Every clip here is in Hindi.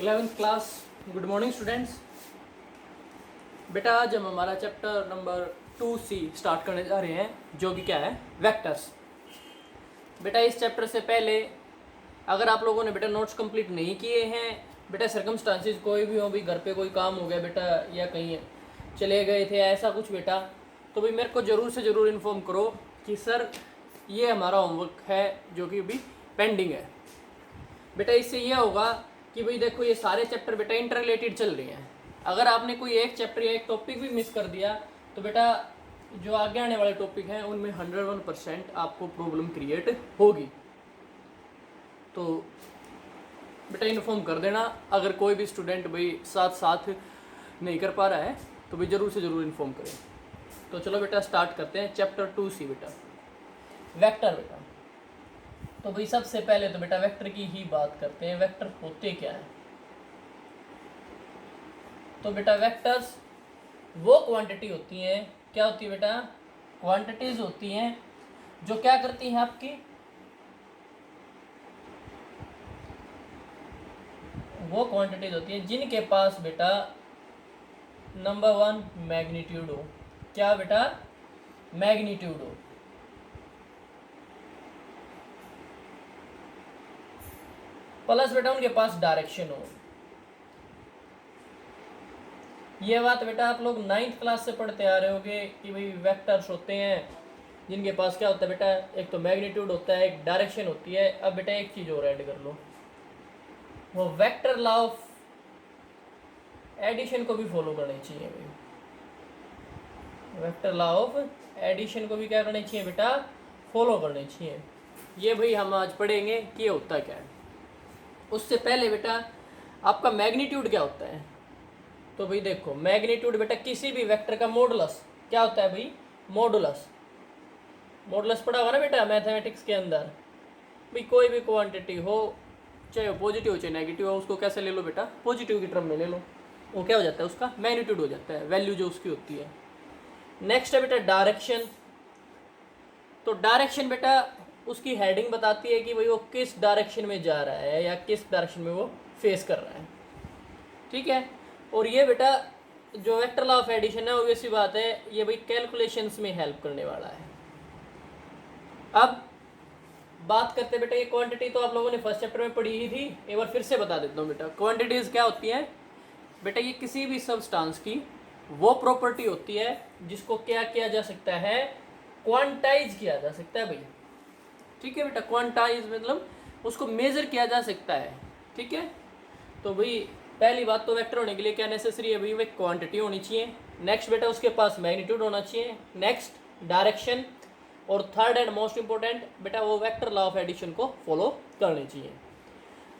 11th class. Good morning students. बेटा आज हम हमारा चैप्टर नंबर 2C स्टार्ट करने जा रहे हैं, जो कि क्या है, वेक्टर्स। बेटा इस चैप्टर से पहले अगर आप लोगों ने बेटा नोट्स कंप्लीट नहीं किए हैं, बेटा सर्कमस्टांसिस कोई भी हो, भी घर पे कोई काम हो गया बेटा, या कहीं चले गए थे ऐसा कुछ बेटा, तो भाई मेरे को ज़रूर से ज़रूर इन्फॉर्म करो कि सर ये हमारा होमवर्क है जो कि अभी पेंडिंग है। बेटा इससे यह होगा कि भाई देखो ये सारे चैप्टर बेटा इंटर रिलेटेड चल रहे हैं। अगर आपने कोई एक चैप्टर या एक टॉपिक भी मिस कर दिया तो बेटा जो आगे आने वाले टॉपिक हैं उनमें 101% आपको प्रॉब्लम क्रिएट होगी। तो बेटा इन्फॉर्म कर देना, अगर कोई भी स्टूडेंट भाई साथ नहीं कर पा रहा है तो भाई ज़रूर से ज़रूर इन्फॉर्म करें। तो चलो बेटा स्टार्ट करते हैं चैप्टर 2C बेटा, वेक्टर बेटा। तो भाई सबसे पहले तो बेटा वेक्टर की ही बात करते हैं। वेक्टर होते क्या है? तो बेटा वेक्टर्स वो क्वांटिटी होती हैं, क्या होती है बेटा, क्वांटिटीज होती हैं जो क्या करती हैं आपकी, वो क्वांटिटीज होती हैं जिनके पास बेटा नंबर 1 मैग्नीट्यूड हो। क्या बेटा? मैग्नीट्यूड हो। प्लस बेटा उनके पास डायरेक्शन हो। ये बात बेटा आप लोग 9th क्लास से पढ़ते आ रहे होगे कि भाई वेक्टर्स होते हैं जिनके पास क्या होता है बेटा, एक तो मैग्नीट्यूड होता है, एक डायरेक्शन होती है। अब बेटा एक चीज और ऐड कर लो, वो वेक्टर लॉ ऑफ एडिशन को भी फॉलो करनी चाहिए भाई। वेक्टर लॉ ऑफ एडिशन को भी क्या करनी चाहिए बेटा, फॉलो करनी चाहिए। ये भाई हम आज पढ़ेंगे कि ये होता क्या है। उससे पहले बेटा आपका मैग्नीट्यूड क्या होता है? तो भाई देखो मैग्नीट्यूड बेटा किसी भी वेक्टर का मॉडुलस क्या होता है भाई, मॉडुलस। मॉडुलस पढ़ा हुआ ना बेटा मैथमेटिक्स के अंदर। भाई कोई भी क्वांटिटी हो, चाहे वो पॉजिटिव हो चाहे नेगेटिव हो, उसको कैसे ले लो बेटा, पॉजिटिव की टर्म में ले लो, वो क्या हो जाता है, उसका मैग्नीट्यूड हो जाता है, वैल्यू जो उसकी होती है। नेक्स्ट है बेटा डायरेक्शन। तो डायरेक्शन बेटा उसकी हेडिंग बताती है कि भाई वो किस डायरेक्शन में जा रहा है या किस डायरेक्शन में वो फेस कर रहा है, ठीक है। और ये बेटा जो वेक्टर लॉ ऑफ एडिशन है ऑब्वियसली बात है, ये भाई कैलकुलेशंस में हेल्प करने वाला है। अब बात करते बेटा ये क्वांटिटी तो आप लोगों ने फर्स्ट चैप्टर में पढ़ी ही थी, एक बार फिर से बता देता हूँ बेटा। क्वांटिटीज क्या होती है बेटा, ये किसी भी सब्सटेंस की वो प्रॉपर्टी होती है जिसको क्या किया जा सकता है, क्वांटाइज किया जा सकता है भाई, ठीक है बेटा। क्वांटाइज मतलब उसको मेजर किया जा सकता है, ठीक है। तो भाई पहली बात तो वेक्टर होने के लिए क्या नेसेसरी है भाई, वो क्वांटिटी होनी चाहिए। नेक्स्ट बेटा उसके पास मैग्नीट्यूड होना चाहिए। Next direction. और थर्ड एंड मोस्ट इंपॉर्टेंट बेटा वो वेक्टर लॉ ऑफ एडिशन को फॉलो करनी चाहिए।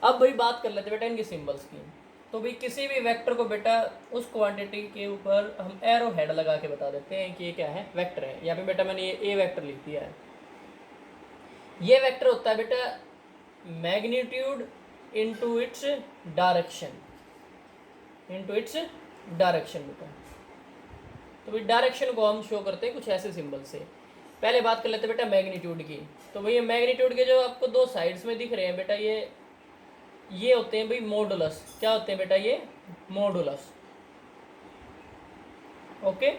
अब भाई बात कर लेते बेटा इनकी सिंबल्स की। तो भाई किसी भी वेक्टर को बेटा उस क्वांटिटी के ऊपर हम एरो हेड लगा के बता देते हैं कि ये क्या है, वेक्टर है। यहाँ पे बेटा मैंने ये ए वेक्टर लिख दिया है। ये वेक्टर होता है बेटा magnitude into its direction, into its direction बेटा। तो भाई डायरेक्शन को हम शो करते हैं कुछ ऐसे सिंबल से। पहले बात कर लेते हैं बेटा मैग्नीट्यूड की। तो भाई ये मैग्नीट्यूड के जो आपको दो साइड्स में दिख रहे हैं बेटा, ये होते हैं भाई मॉडुलस। क्या होते हैं बेटा, ये मॉडुलस, ओके।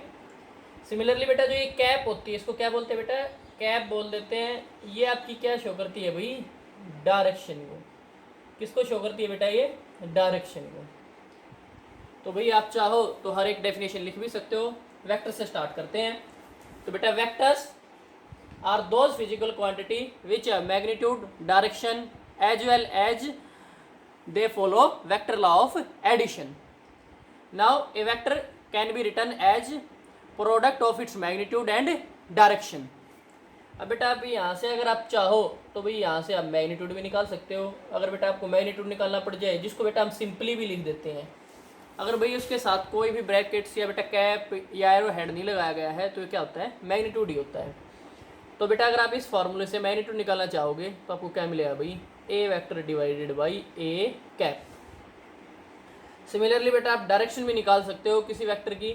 सिमिलरली बेटा जो ये कैप होती है इसको क्या बोलते हैं बेटा, कैप बोल देते हैं। ये आपकी क्या शो करती है भाई, डायरेक्शन को। किसको शो करती है बेटा, ये डायरेक्शन को। तो भाई आप चाहो तो हर एक डेफिनेशन लिख भी सकते हो। वेक्टर से स्टार्ट करते हैं। तो बेटा vectors are those physical quantity which have magnitude, direction as well as they follow vector law of addition. Now a vector can be written as product of its magnitude and direction. अब बेटा आप यहाँ से अगर आप चाहो तो भाई यहाँ से आप मैग्नीट्यूड भी निकाल सकते हो। अगर बेटा आपको मैग्नीट्यूड निकालना पड़ जाए, जिसको बेटा हम सिंपली भी लिख देते हैं, अगर भाई उसके साथ कोई भी ब्रैकेट्स या बेटा कैप या एरो हेड नहीं लगाया गया है, तो ये क्या होता है, मैग्नीट्यूड ही होता है। तो बेटा अगर आप इस फॉर्मूले से मैग्नीट्यूड निकालना चाहोगे तो आपको क्या मिलेगा भाई, A vector divided by A cap. Similarly बेटा आप डायरेक्शन भी निकाल सकते हो किसी वेक्टर की।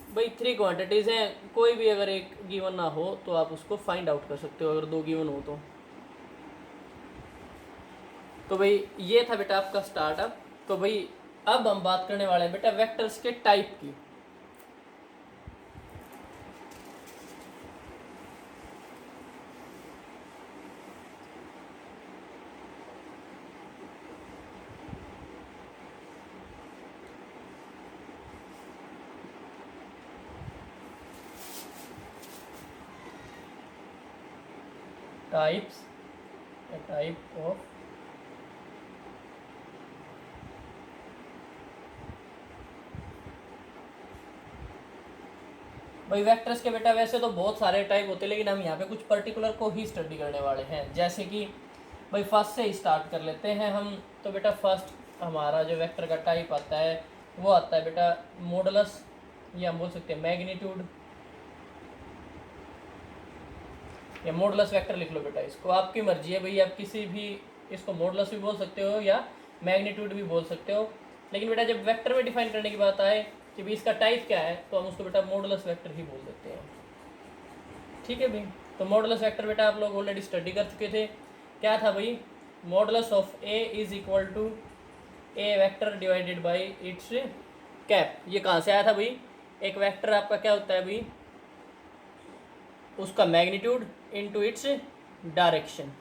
भाई 3 क्वांटिटीज़ हैं, कोई भी अगर एक गिवन ना हो तो आप उसको फाइंड आउट कर सकते हो, अगर 2 गिवन हो तो भाई ये था बेटा आपका स्टार्टअप। तो भाई अब हम बात करने वाले हैं बेटा वेक्टर्स के टाइप की। टाइप्स, टाइप ऑफ भाई वेक्टर्स के बेटा वैसे तो बहुत सारे टाइप होते हैं, लेकिन हम यहाँ पे कुछ पर्टिकुलर को ही स्टडी करने वाले हैं। जैसे कि भाई फर्स्ट से ही स्टार्ट कर लेते हैं हम। तो बेटा फर्स्ट हमारा जो वेक्टर का टाइप आता है वो आता है बेटा मॉडुलस, या हम बोल सकते हैं मैग्नीट्यूड, या मॉडुलस वेक्टर लिख लो बेटा। इसको आपकी मर्जी है भाई, आप किसी भी इसको मॉडुलस भी बोल सकते हो या मैग्नीट्यूड भी बोल सकते हो। लेकिन बेटा जब वेक्टर में डिफाइन करने की बात आए कि भाई इसका टाइप क्या है, तो हम उसको बेटा मॉडुलस वेक्टर ही बोल देते हैं। ठीक है भाई। तो मॉडुलस वेक्टर बेटा आप लोग ऑलरेडी स्टडी कर चुके थे। क्या था भाई? Modulus of A is equal to A vector divided by its cap. ये कहाँ से आया था भाई? एक वेक्टर आपका क्या होता है भाई? उसका magnitude into its direction.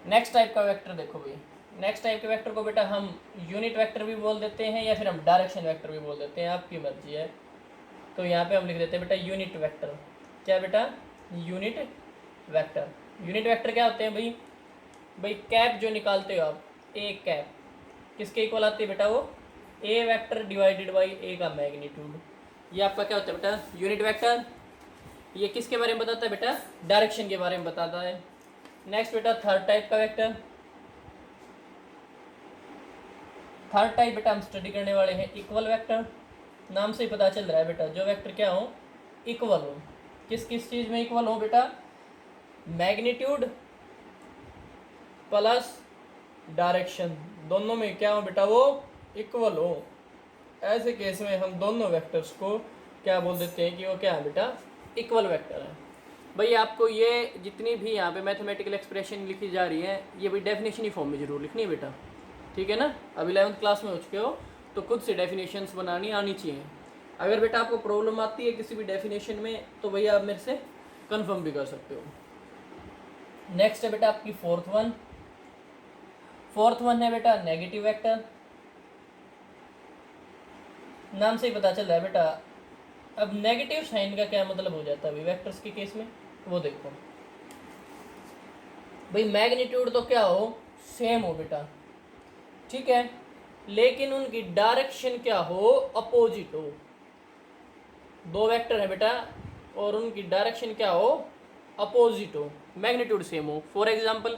Next type का वेक्टर देखो भाई, नेक्स्ट टाइप के वेक्टर को बेटा हम यूनिट वेक्टर भी बोल देते हैं या फिर हम डायरेक्शन वेक्टर भी बोल देते हैं, आपकी मर्जी है। तो यहाँ पे हम लिख देते हैं बेटा यूनिट वेक्टर। क्या बेटा? Unit vector. यूनिट वेक्टर क्या होते हैं भाई? भाई कैप जो निकालते हो आप, ए कैप किसके इक्वल आती है बेटा? वो ए वेक्टर डिवाइडेड बाई ए का मैग्नीट्यूड। ये आपका क्या होता है बेटा? Unit vector. ये किसके बारे में बताता है बेटा? डायरेक्शन के बारे में बताता है। नेक्स्ट बेटा थर्ड टाइप का वेक्टर। थर्ड टाइप बेटा हम स्टडी करने वाले हैं इक्वल वेक्टर। नाम से ही पता चल रहा है बेटा, जो वेक्टर क्या हो? इक्वल हो। किस किस चीज़ में इक्वल हो बेटा? मैग्नीट्यूड प्लस डायरेक्शन, दोनों में क्या हो बेटा? वो इक्वल हो। ऐसे केस में हम दोनों वेक्टर्स को क्या बोल देते हैं कि वो क्या है बेटा? इक्वल वेक्टर है। भाई आपको ये जितनी भी यहाँ पे मैथमेटिकल एक्सप्रेशन लिखी जा रही है, ये भी डेफिनेशन ही फॉर्म में जरूर लिखनी है बेटा, ठीक है ना? अब 11th क्लास में हो चुके हो तो खुद से डेफिनेशंस बनानी आनी चाहिए। अगर बेटा आपको प्रॉब्लम आती है किसी भी डेफिनेशन में तो भैया आप मेरे से कंफर्म भी कर सकते हो। नेक्स्ट है बेटा आपकी फोर्थ वन है बेटा नेगेटिव वेक्टर। नाम से ही पता चल रहा है बेटा। अब नेगेटिव साइन का क्या मतलब हो जाता है वेक्टर्स के केस में, वो देखो भाई। मैग्नीट्यूड तो क्या हो? सेम हो बेटा, ठीक है, लेकिन उनकी डायरेक्शन क्या हो? अपोजिट हो। दो वेक्टर है बेटा और उनकी डायरेक्शन क्या हो? अपोजिट हो। मैग्नीट्यूड सेम हो। फॉर एग्जांपल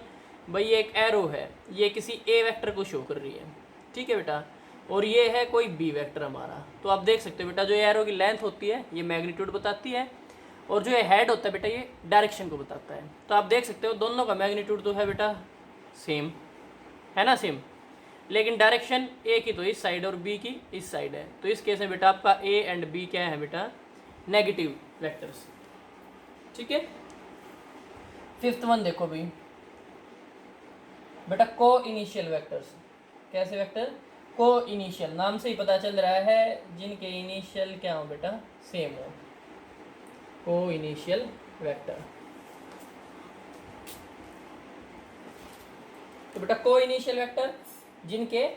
भाई ये एक एरो है, ये किसी ए वेक्टर को शो कर रही है, ठीक है बेटा, और ये है कोई बी वेक्टर हमारा। तो आप देख सकते हो बेटा जो एरो की लेंथ होती है ये मैग्नीट्यूड बताती है, और जो ये हेड होता है बेटा ये डायरेक्शन को बताता है। तो आप देख सकते हो दोनों का मैग्नीट्यूड तो है बेटा सेम, है ना? सेम, लेकिन डायरेक्शन ए की तो इस साइड और बी की इस साइड है। तो इस केस में बेटा आपका ए एंड बी क्या है बेटा? नेगेटिव वेक्टर्स, ठीक है। फिफ्थ वन देखो भाई बेटा को इनिशियल वेक्टर्स। कैसे वेक्टर? को इनिशियल। नाम से ही पता चल रहा है जिनके इनिशियल क्या हो बेटा? सेम हो। को इनिशियल वेक्टर। तो बेटा को इनिशियल वेक्टर जिनके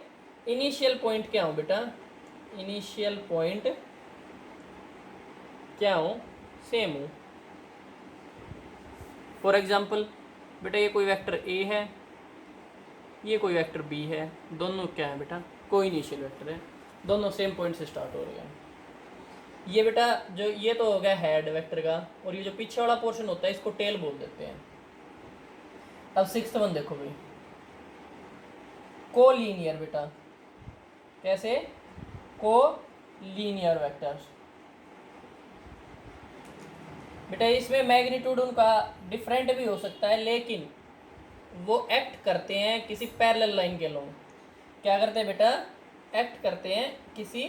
इनिशियल पॉइंट क्या हो बेटा? इनिशियल पॉइंट क्या हो? सेम हो। फॉर एग्जांपल बेटा ये कोई वेक्टर ए है, ये कोई वेक्टर बी है, दोनों क्या है बेटा? को इनिशियल वेक्टर है, दोनों सेम पॉइंट से स्टार्ट हो रहे हैं। ये बेटा जो ये तो हो गया हेड वेक्टर का, और ये जो पीछे वाला पोर्शन होता है इसको टेल बोल देते हैं। अब सिक्स्थ वन देखो भाई को लीनियर बेटा। कैसे? को लीनियर वेक्टर्स। बेटा इसमें मैग्नीट्यूड उनका डिफरेंट भी हो सकता है, लेकिन वो एक्ट करते हैं किसी पैरेलल लाइन के लोग। क्या करते हैं बेटा? एक्ट करते हैं किसी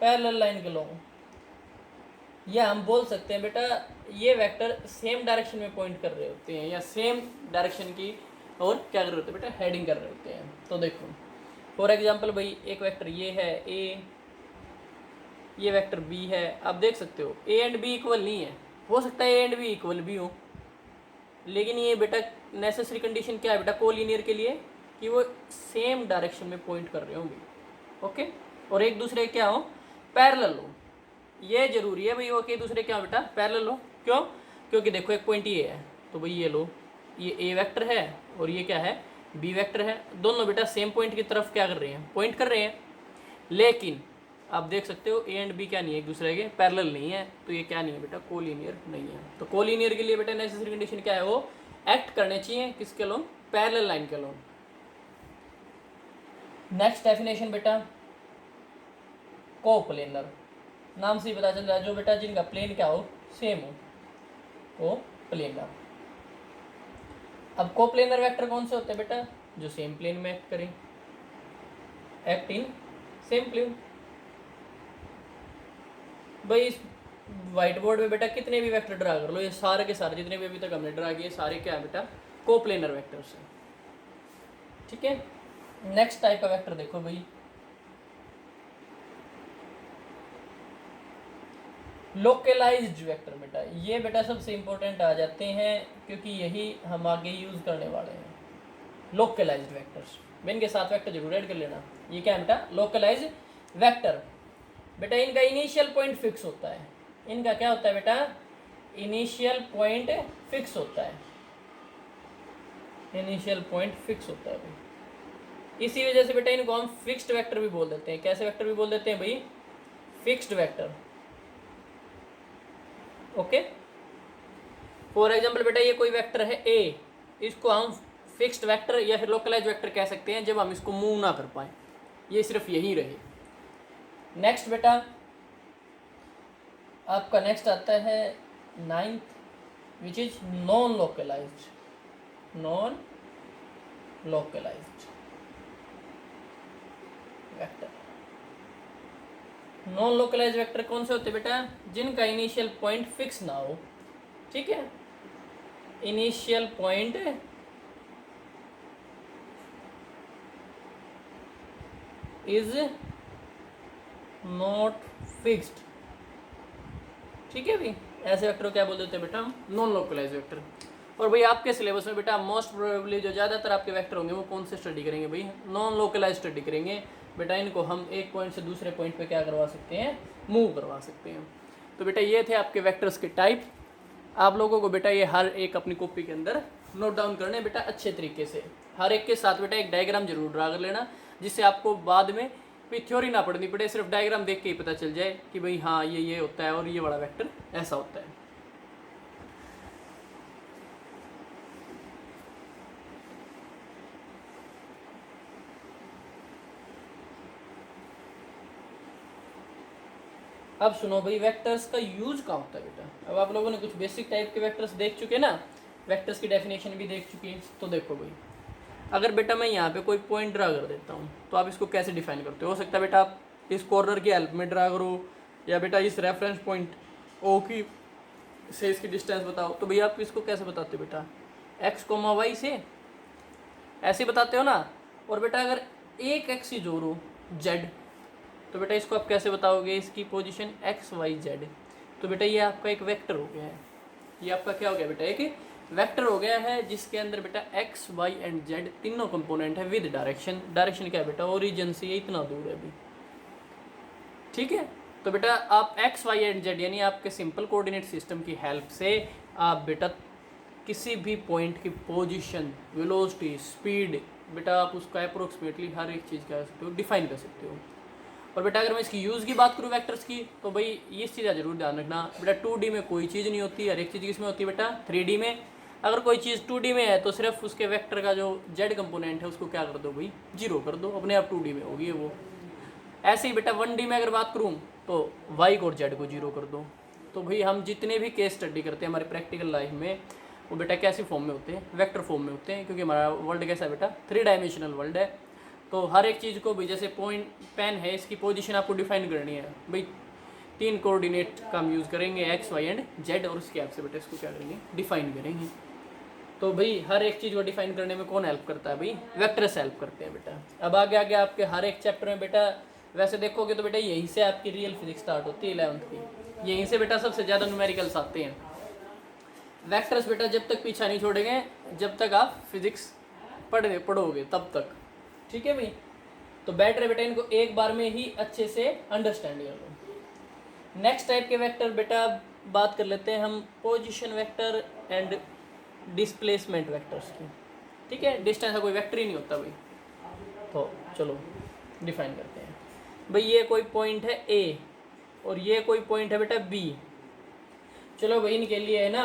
पैरेलल लाइन के लोग। या हम बोल सकते हैं बेटा ये वेक्टर सेम डायरेक्शन में पॉइंट कर रहे होते हैं, या सेम डायरेक्शन की और क्या कर रहे होते हैं बेटा? हेडिंग कर रहे होते हैं। तो देखो फॉर एग्जांपल भाई एक वेक्टर ये है ए, ये वेक्टर बी है। आप देख सकते हो ए एंड बी इक्वल नहीं है, हो सकता है ए एंड बी इक्वल भी हो, लेकिन ये बेटा नेसेसरी कंडीशन क्या है बेटा कोलिनियर के लिए, कि वो सेम डायरेक्शन में पॉइंट कर रहे होंगे। ओके, और एक दूसरे क्या हो, पैरेलल हो। ये जरूरी है भाई वो कि एक दूसरे क्या हो बेटा, पैरेलल हो। क्यों? क्योंकि देखो एक पॉइंट ये है, तो भाई ये लो, ये ए वेक्टर है और ये क्या है, बी वेक्टर है। दोनों बेटा सेम पॉइंट की तरफ क्या कर रहे हैं, पॉइंट कर रहे हैं। लेकिन आप देख सकते हो ए एंड बी क्या नहीं है, एक दूसरे के पैरेलल नहीं है, तो ये क्या नहीं है बेटा, कोलिनियर नहीं है। तो कोलिनियर के लिए बेटा नेसेसरी कंडीशन क्या है, वो एक्ट करने चाहिए किसके लोन, पैरेलल लाइन के लोन। नेक्स्ट डेफिनेशन बेटा कोप्लेनर, नाम से ही पता चल रहा है जो बेटा जिनका प्लेन क्या हो, सेम हो, वो प्लेनर। अब कोप्लेनर वेक्टर कौन से होते हैं बेटा, जो सेम प्लेन में एक्ट करें, एक्ट इन सेम प्लेन। भाई इस व्हाइट बोर्ड में बेटा कितने भी वेक्टर ड्रा कर लो, ये सारे के सारे जितने भी अभी तक हमने ड्रा किए सारे क्या है बेटा, कोप्लेनर वेक्टर्स हैं। ठीक है, नेक्स्ट टाइप का वेक्टर देखो भाई, लोकलाइज्ड वेक्टर। बेटा ये बेटा सबसे इंपॉर्टेंट आ जाते हैं क्योंकि यही हम आगे यूज करने वाले हैं। लोकलाइज्ड वेक्टर्स में इनके साथ वेक्टर जरूर ऐड कर लेना। ये क्या है बेटा, लोकलाइज्ड वेक्टर। बेटा इनका इनिशियल पॉइंट फिक्स होता है, इनका क्या होता है बेटा, इनिशियल पॉइंट फिक्स होता है, इनिशियल पॉइंट फिक्स होता है भाई। इसी वजह से बेटा इनको हम फिक्स्ड वेक्टर भी बोल देते हैं। कैसे वेक्टर भी बोल देते हैं भाई, fixed vector. Okay, for example बेटा ये कोई वेक्टर है ए, इसको हम फिक्स्ड वेक्टर या फिर लोकलाइज वेक्टर कह सकते हैं जब हम इसको मूव ना कर पाए, ये सिर्फ यही रहे। नेक्स्ट बेटा आपका नेक्स्ट आता है ninth, which is non localized, non localized vector. Non localize vector कौन से होते हैं बेटा, जिनका इनिशियल पॉइंट फिक्स ना हो। ठीक है, initial point is not fixed. ठीक है भाई, ऐसे वेक्टर को क्या बोल देते हैं बेटा, नॉन लोकलाइज वेक्टर। और भाई आपके सिलेबस में बेटा मोस्ट प्रोबेबली जो ज़्यादातर आपके वेक्टर होंगे वो कौन से स्टडी करेंगे भाई, नॉन लोकलाइज स्टडी करेंगे। बेटा इनको हम एक पॉइंट से दूसरे पॉइंट पे क्या करवा सकते हैं, मूव करवा सकते हैं। तो बेटा ये थे आपके वेक्टर्स के टाइप। आप लोगों को बेटा ये हर एक अपनी कॉपी के अंदर नोट डाउन करने बेटा अच्छे तरीके से। हर एक के साथ बेटा एक डायग्राम जरूर ड्रा कर लेना, जिससे आपको बाद में कोई थ्योरी ना पढ़नी पड़े, सिर्फ डायग्राम देख के ही पता चल जाए कि भाई हाँ ये होता है और ये बड़ा वेक्टर ऐसा होता है। अब सुनो भाई, वेक्टर्स का यूज क्या होता है बेटा। अब आप लोगों ने कुछ बेसिक टाइप के वेक्टर्स देख चुके ना, वेक्टर्स की डेफिनेशन भी देख चुकी है। तो देखो भाई, अगर बेटा मैं यहाँ पे कोई पॉइंट ड्रा कर देता हूँ तो आप इसको कैसे डिफाइन करते हो सकता है बेटा आप इस कॉर्नर की हेल्प में ड्रा करो, या बेटा इस रेफरेंस पॉइंट ओ की से इसकी डिस्टेंस बताओ। तो भैया आप इसको कैसे बताते हो बेटा, एक्स कोमा वाई से ऐसे बताते हो ना। और बेटा अगर एक एक्स ही जोड़ो जेड, तो बेटा इसको आप कैसे बताओगे, इसकी पोजीशन एक्स वाई जेड। तो बेटा ये आपका एक वेक्टर हो गया है, ये आपका क्या हो गया बेटा, एक वेक्टर हो गया है जिसके अंदर बेटा एक्स वाई एंड जेड तीनों कंपोनेंट है विद डायरेक्शन। डायरेक्शन क्या है बेटा, ओरिजिन से ये इतना दूर है अभी। ठीक है, तो बेटा आप एक्स वाई एंड जेड यानी आपके सिंपल कोऑर्डिनेट सिस्टम की हेल्प से आप बेटा किसी भी पॉइंट की पोजीशन, वेलोसिटी, स्पीड बेटा आप उसका अप्रोक्सीमेटली हर एक चीज़ क्या कर सकते हो, डिफाइन कर सकते हो। और बेटा अगर मैं इसकी यूज़ की बात करूँ वेक्टर्स की, तो भाई इस चीज़ का जरूर ध्यान रखना बेटा, 2D में कोई चीज़ नहीं होती, हर एक चीज़ किस में होती है बेटा, 3D में। अगर कोई चीज़ 2D में है तो सिर्फ उसके वेक्टर का जो जेड कंपोनेंट है उसको क्या कर दो भाई, 0 कर दो, अपने आप 2D में होगी वो। ऐसे ही बेटा 1D में अगर बात करूँ तो वाई और जेड को 0 कर दो। तो भाई हम जितने भी केस स्टडी करते हैं हमारे प्रैक्टिकल लाइफ में, वो बेटा कैसे फॉर्म में होते हैं, वेक्टर फॉर्म में होते हैं, क्योंकि हमारा वर्ल्ड कैसा है बेटा, 3 डायमेंशनल वर्ल्ड है। तो हर एक चीज़ को भाई जैसे पॉइंट पेन है, इसकी पोजीशन आपको डिफाइन करनी है भाई, 3 कोऑर्डिनेट का हम यूज़ करेंगे एक्स वाई एंड जेड, और उसके हेल्प से बेटा इसको क्या करेंगे, डिफाइन करेंगे। तो भाई हर एक चीज़ को डिफाइन करने में कौन हेल्प करता है भाई, वेक्टर्स हेल्प करते हैं बेटा। अब आगे आगे आपके हर एक चैप्टर में बेटा वैसे देखोगे तो बेटा यहीं से आपकी रियल फिजिक्स स्टार्ट होती है 11th की, यहीं से बेटा सबसे ज़्यादा न्यूमेरिकल्स आते हैं। वेक्टर्स बेटा जब तक पीछा नहीं छोड़ेंगे जब तक आप फिजिक्स पढ़ोगे तब तक, ठीक है भाई। तो बेटर है बेटा इनको एक बार में ही अच्छे से अंडरस्टैंड कर लो। नेक्स्ट टाइप के वेक्टर बेटा बात कर लेते हैं हम position vector and displacement vectors की, ठीक है। डिस्टेंस का कोई वेक्टर ही नहीं होता भाई, तो चलो डिफाइन करते हैं भाई। ये कोई पॉइंट है ए और ये कोई पॉइंट है बेटा बी। चलो भाई इनके लिए है ना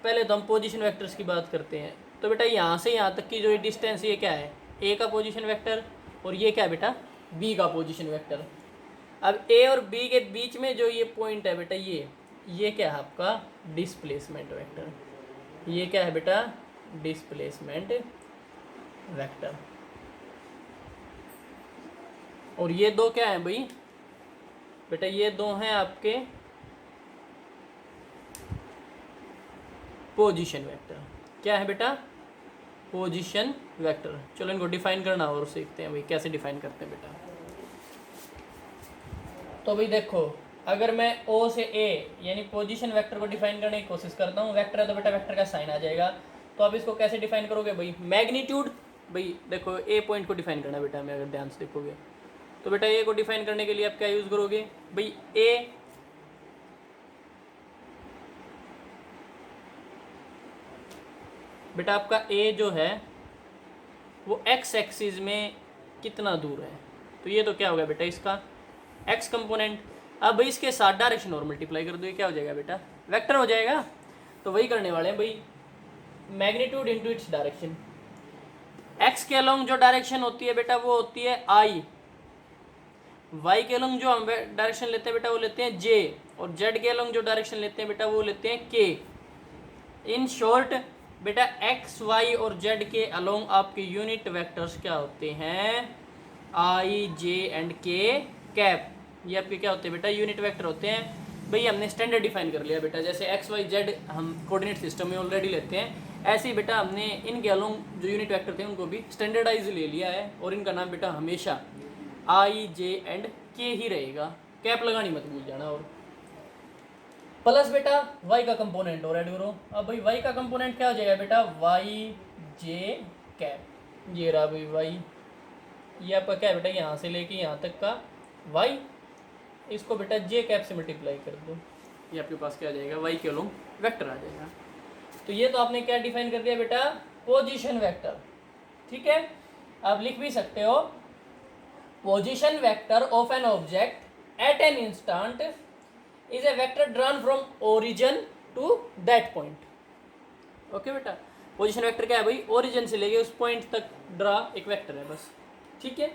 पहले तो हम पोजीशन वेक्टर्स की बात करते हैं। तो बेटा यहाँ से यहाँ तक की जो डिस्टेंस ये क्या है, ए का पोजीशन वेक्टर, और ये क्या है बेटा बी का पोजीशन वेक्टर। अब ए और बी के बीच में जो ये पॉइंट है बेटा ये क्या है आपका डिस्प्लेसमेंट वेक्टर। ये क्या है बेटा डिस्प्लेसमेंट वेक्टर। और ये दो क्या है भाई बेटा, ये दो हैं आपके पोजीशन वेक्टर। क्या है बेटा पोजीशन वेक्टर। चलो इनको डिफाइन करना और सीखते हैं भाई कैसे डिफाइन करते हैं बेटा। तो भाई देखो अगर मैं ओ से ए यानी पोजीशन वेक्टर को डिफाइन करने की कोशिश करता हूँ, वेक्टर है तो बेटा वेक्टर का साइन आ जाएगा। तो अब इसको कैसे डिफाइन करोगे भाई, मैग्नीट्यूड। भाई देखो ए पॉइंट को डिफाइन करना बेटा, मैं अगर ध्यान से देखोगे तो बेटा ए को डिफाइन करने के लिए आप क्या यूज करोगे भाई, ए बेटा आपका ए जो है वो एक्स एक्सिस में कितना दूर है, तो ये तो क्या होगा बेटा इसका एक्स कंपोनेंट। अब इसके साथ डायरेक्शन और मल्टीप्लाई कर दो, ये क्या हो जाएगा बेटा वेक्टर हो जाएगा। तो वही करने वाले हैं भाई, magnitude into its direction. X के अलोंग जो डायरेक्शन होती है बेटा वो होती है आई, वाई के अलोंग जो हम डायरेक्शन लेते हैं बेटा वो लेते हैं जे, और जेड के अलोंग जो डायरेक्शन लेते हैं बेटा वो लेते हैं के। इन शॉर्ट बेटा एक्स वाई और जेड के अलोंग आपके यूनिट वेक्टर्स क्या होते हैं, आई जे एंड के कैप। ये आपके क्या होते हैं बेटा यूनिट वेक्टर होते हैं। भाई हमने स्टैंडर्ड डिफाइन कर लिया बेटा, जैसे एक्स वाई जेड हम कोऑर्डिनेट सिस्टम में ऑलरेडी लेते हैं, ऐसे ही बेटा हमने इनके अलोंग जो यूनिट वेक्टर थे उनको भी स्टैंडर्डाइज ले लिया है, और इनका नाम बेटा हमेशा आई जे एंड के ही रहेगा, कैप लगानी मत भूल जाना। और प्लस बेटा वाई का कंपोनेंट और ऐड करो। अब भाई वाई का कंपोनेंट क्या हो जाएगा बेटा वाई जे कैप। ये रहा भाई वाई, ये आपका क्या है बेटा यहाँ से लेके यहाँ तक का वाई, इसको बेटा जे कैप से मल्टीप्लाई कर दो, ये आपके पास क्या आ जाएगा वाई के अलोंग वेक्टर आ जाएगा। तो ये तो आपने क्या डिफाइन कर दिया बेटा पोजीशन वेक्टर, ठीक है। आप लिख भी सकते हो position vector of an object at an instant is a vector drawn from origin to that point. Okay बेटा, पोजीशन वेक्टर क्या है भाई, ओरिजिन से लेके उस पॉइंट तक ड्रा एक वेक्टर है बस, ठीक है।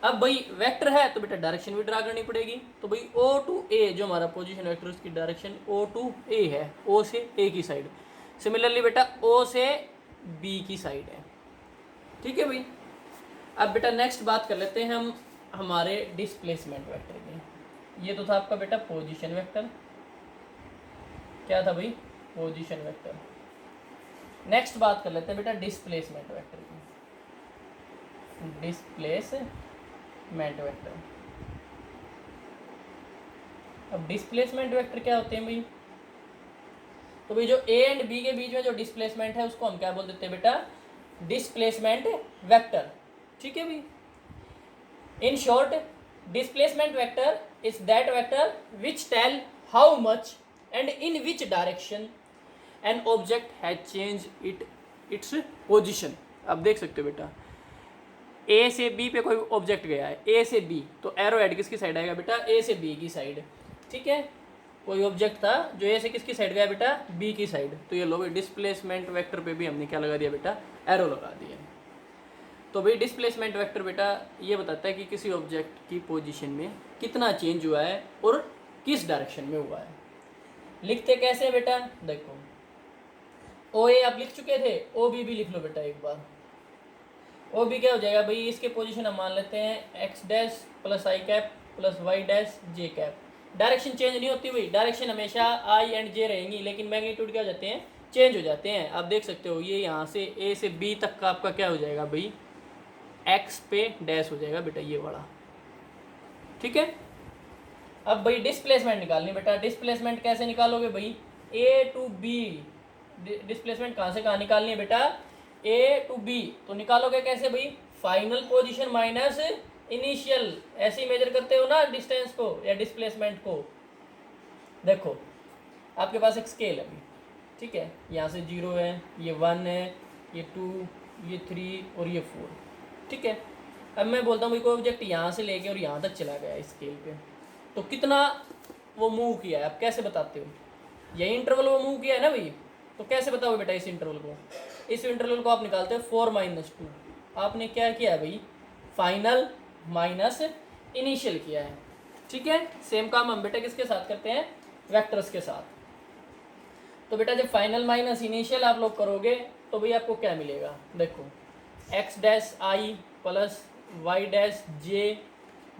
अब भाई वेक्टर है तो बेटा डायरेक्शन भी ड्रा करनी पड़ेगी। तो भाई ओ टू ए जो हमारा पोजीशन वेक्टर उसकी डायरेक्शन ओ टू ए है, ओ से ए की साइड। सिमिलरली बेटा ओ से बी की साइड है, ठीक है भाई। अब बेटा नेक्स्ट बात कर लेते हैं हम हमारे डिस्प्लेसमेंट वेक्टर की। ये तो था आपका बेटा पोजीशन वेक्टर, क्या था भाई पोजीशन वेक्टर। नेक्स्ट बात कर लेते हैं बेटा डिस्प्लेसमेंट वेक्टर की, डिस्प्लेसमेंट वेक्टर। अब डिस्प्लेसमेंट वेक्टर क्या होते हैं भाई, तो भाई जो ए एंड बी के बीच में जो डिस्प्लेसमेंट है उसको हम क्या बोल देते हैं बेटा डिस्प्लेसमेंट वेक्टर, ठीक है भाई। In short displacement vector is that vector which tell how much and in which direction an object has change its position. अब देख सकते हो बेटा ए से बी पे कोई ऑब्जेक्ट गया है, ए से बी, तो एरो हेड किसकी साइड आएगा बेटा ए से बी की साइड, ठीक है। कोई ऑब्जेक्ट था जो ए से किसकी साइड गया बेटा बी की साइड, तो ये लो डिस्प्लेसमेंट वेक्टर पे भी हमने क्या लगा दिया बेटा एरो लगा दिया। तो भाई डिस्प्लेसमेंट वेक्टर बेटा ये बताता है कि किसी ऑब्जेक्ट की पोजीशन में कितना चेंज हुआ है और किस डायरेक्शन में हुआ है। लिखते कैसे बेटा, देखो ओ ए आप लिख चुके थे, ओ बी भी लिख लो बेटा एक बार। ओ बी क्या हो जाएगा भाई, इसके पोजीशन हम मान लेते हैं एक्स डैश प्लस आई कैप प्लस वाई डैश जे कैप। डायरेक्शन चेंज नहीं होती भाई, डायरेक्शन हमेशा आई एंड जे रहेंगी, लेकिन मैग्नीट्यूड क्या हो जाते हैं चेंज हो जाते हैं। आप देख सकते हो ये यहाँ से ए से बी तक का आपका क्या हो जाएगा भाई, एक्स पे डैश हो जाएगा बेटा ये वाला, ठीक है। अब भाई डिस्प्लेसमेंट निकालनी बेटा। डिस्प्लेसमेंट कैसे निकालोगे भाई, ए टू बी, डिस्प्लेसमेंट कहाँ से कहाँ निकालनी है बेटा, ए टू बी। तो निकालोगे कैसे भाई, फाइनल पोजीशन माइनस इनिशियल, ऐसे ही मेजर करते हो ना डिस्टेंस को या डिस्प्लेसमेंट को। देखो आपके पास एक स्केल है अभी, ठीक है, यहाँ से 0 है, ये 1 है, ये 2, ये 3 और ये 4, ठीक है। अब मैं बोलता हूँ भाई कोई ऑब्जेक्ट यहाँ से लेके और यहाँ तक चला गया इस स्केल पे, तो कितना वो मूव किया है, आप कैसे बताते हो, यही इंटरवल वो मूव किया है ना भाई। तो कैसे बताओगे बेटा इस इंटरवल को, इस इंटरवल को आप निकालते हो 4 - 2। आपने क्या किया है भाई, फाइनल माइनस इनिशियल किया है, ठीक है। सेम काम हम बेटा किसके साथ करते हैं, वेक्टर्स के साथ। तो बेटा जब फाइनल माइनस इनिशियल आप लोग करोगे तो भाई आपको क्या मिलेगा, देखो X dash I plus Y dash J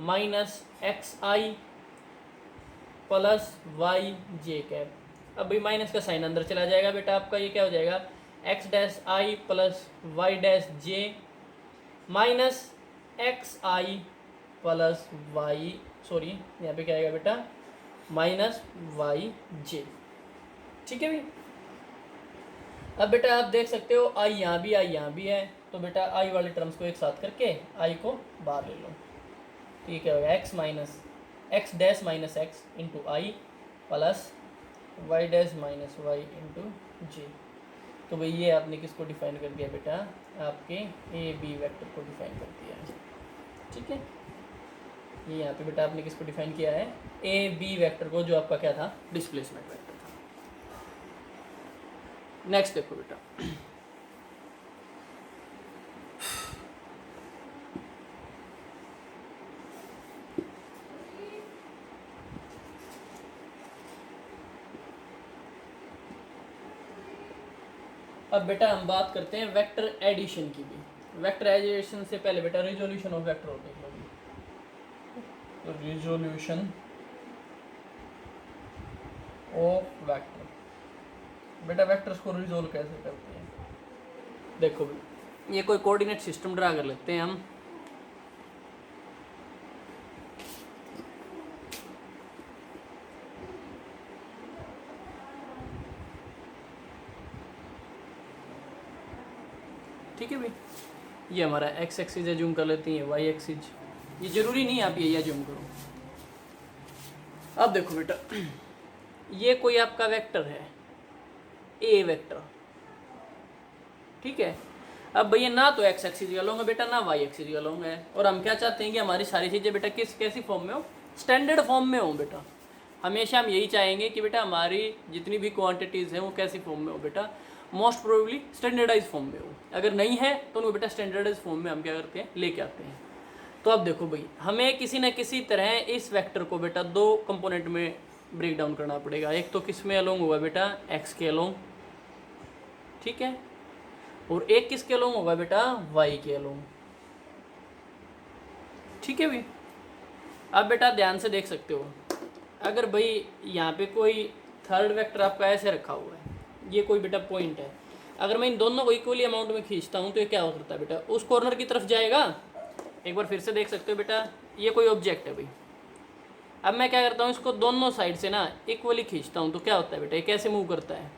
minus X I plus Y J cap. अब भाई माइनस का साइन अंदर चला जाएगा बेटा, आपका ये क्या हो जाएगा, X dash I plus Y dash J minus X I plus Y, sorry यहाँ पे क्या आएगा बेटा, माइनस वाई जे, ठीक है भाई। अब बेटा आप देख सकते हो आई यहाँ भी है, तो बेटा आई वाले टर्म्स को एक साथ करके आई को बाहर ले लो, ठीक है, X dash minus X into I plus Y dash minus Y into J. तो भाई ये आपने किसको डिफाइन कर दिया बेटा, आपके ए बी वेक्टर को डिफाइन कर दिया है, ठीक है। ये यहाँ पे बेटा आपने किसको डिफाइन किया है, ए बी वेक्टर को, जो आपका क्या था, डिस्प्लेसमेंट वेक्टर था। नेक्स्ट देखो बेटा, अब बेटा हम बात करते हैं वेक्टर एडिशन की भी। वेक्टर एडिशन से पहले बेटा रिजोल्यूशन ऑफ वेक्टर होते हैं, तो रिजोल्यूशन ऑफ वेक्टर, बेटा वेक्टर्स को रिजोल्व कैसे करते हैं, देखो भाई ये कोई कोऑर्डिनेट सिस्टम ड्रा कर लेते हैं हम, ठीक है भाई। ये हमारा एक्स एक्सिस है, जूम कर लेते हैं, वाई एक्सिस, ये जरूरी नहीं आप ये जूम करो। अब देखो बेटा ये कोई आपका वेक्टर है, ए वेक्टर, ठीक है। अब भैया ना तो एक्स एक्सिस का लूँगा बेटा, ना वाई एक्सिस का लूँगा, और हम क्या चाहते हैं कि हमारी सारी चीज़ें बेटा कैसी फॉर्म में हो, स्टैंडर्ड फॉर्म में हो बेटा। हमेशा हम यही चाहेंगे कि बेटा हमारी जितनी भी क्वांटिटीज़ हैं वो कैसी फॉर्म में हो बेटा, मोस्ट प्रोबेबली स्टैंडर्डाइज फॉर्म में हो। अगर नहीं है तो उनको बेटा स्टैंडर्डाइज फॉर्म में हम क्या करते हैं, लेके आते हैं। तो अब देखो भाई हमें किसी न किसी तरह इस वेक्टर को बेटा दो कंपोनेंट में ब्रेक डाउन करना पड़ेगा। एक तो किस में अलोंग होगा बेटा, एक्स के अलोंग, ठीक है, और एक किसके अलोंग होगा बेटा, वाई के अलोंग, ठीक है भाई। अब बेटा ध्यान से देख सकते हो, अगर भाई यहाँ पे कोई थर्ड वेक्टर आपका ऐसे रखा हुआ है, ये कोई बेटा पॉइंट है, अगर मैं इन दोनों को इक्वली अमाउंट में खींचता हूँ तो ये क्या हो सकता है बेटा, उस कॉर्नर की तरफ जाएगा। एक बार फिर से देख सकते हो बेटा, ये कोई ऑब्जेक्ट है भाई, अब मैं क्या करता हूँ, इसको दोनों साइड से ना इक्वली खींचता हूँ, तो क्या होता है बेटा, ये कैसे मूव करता है,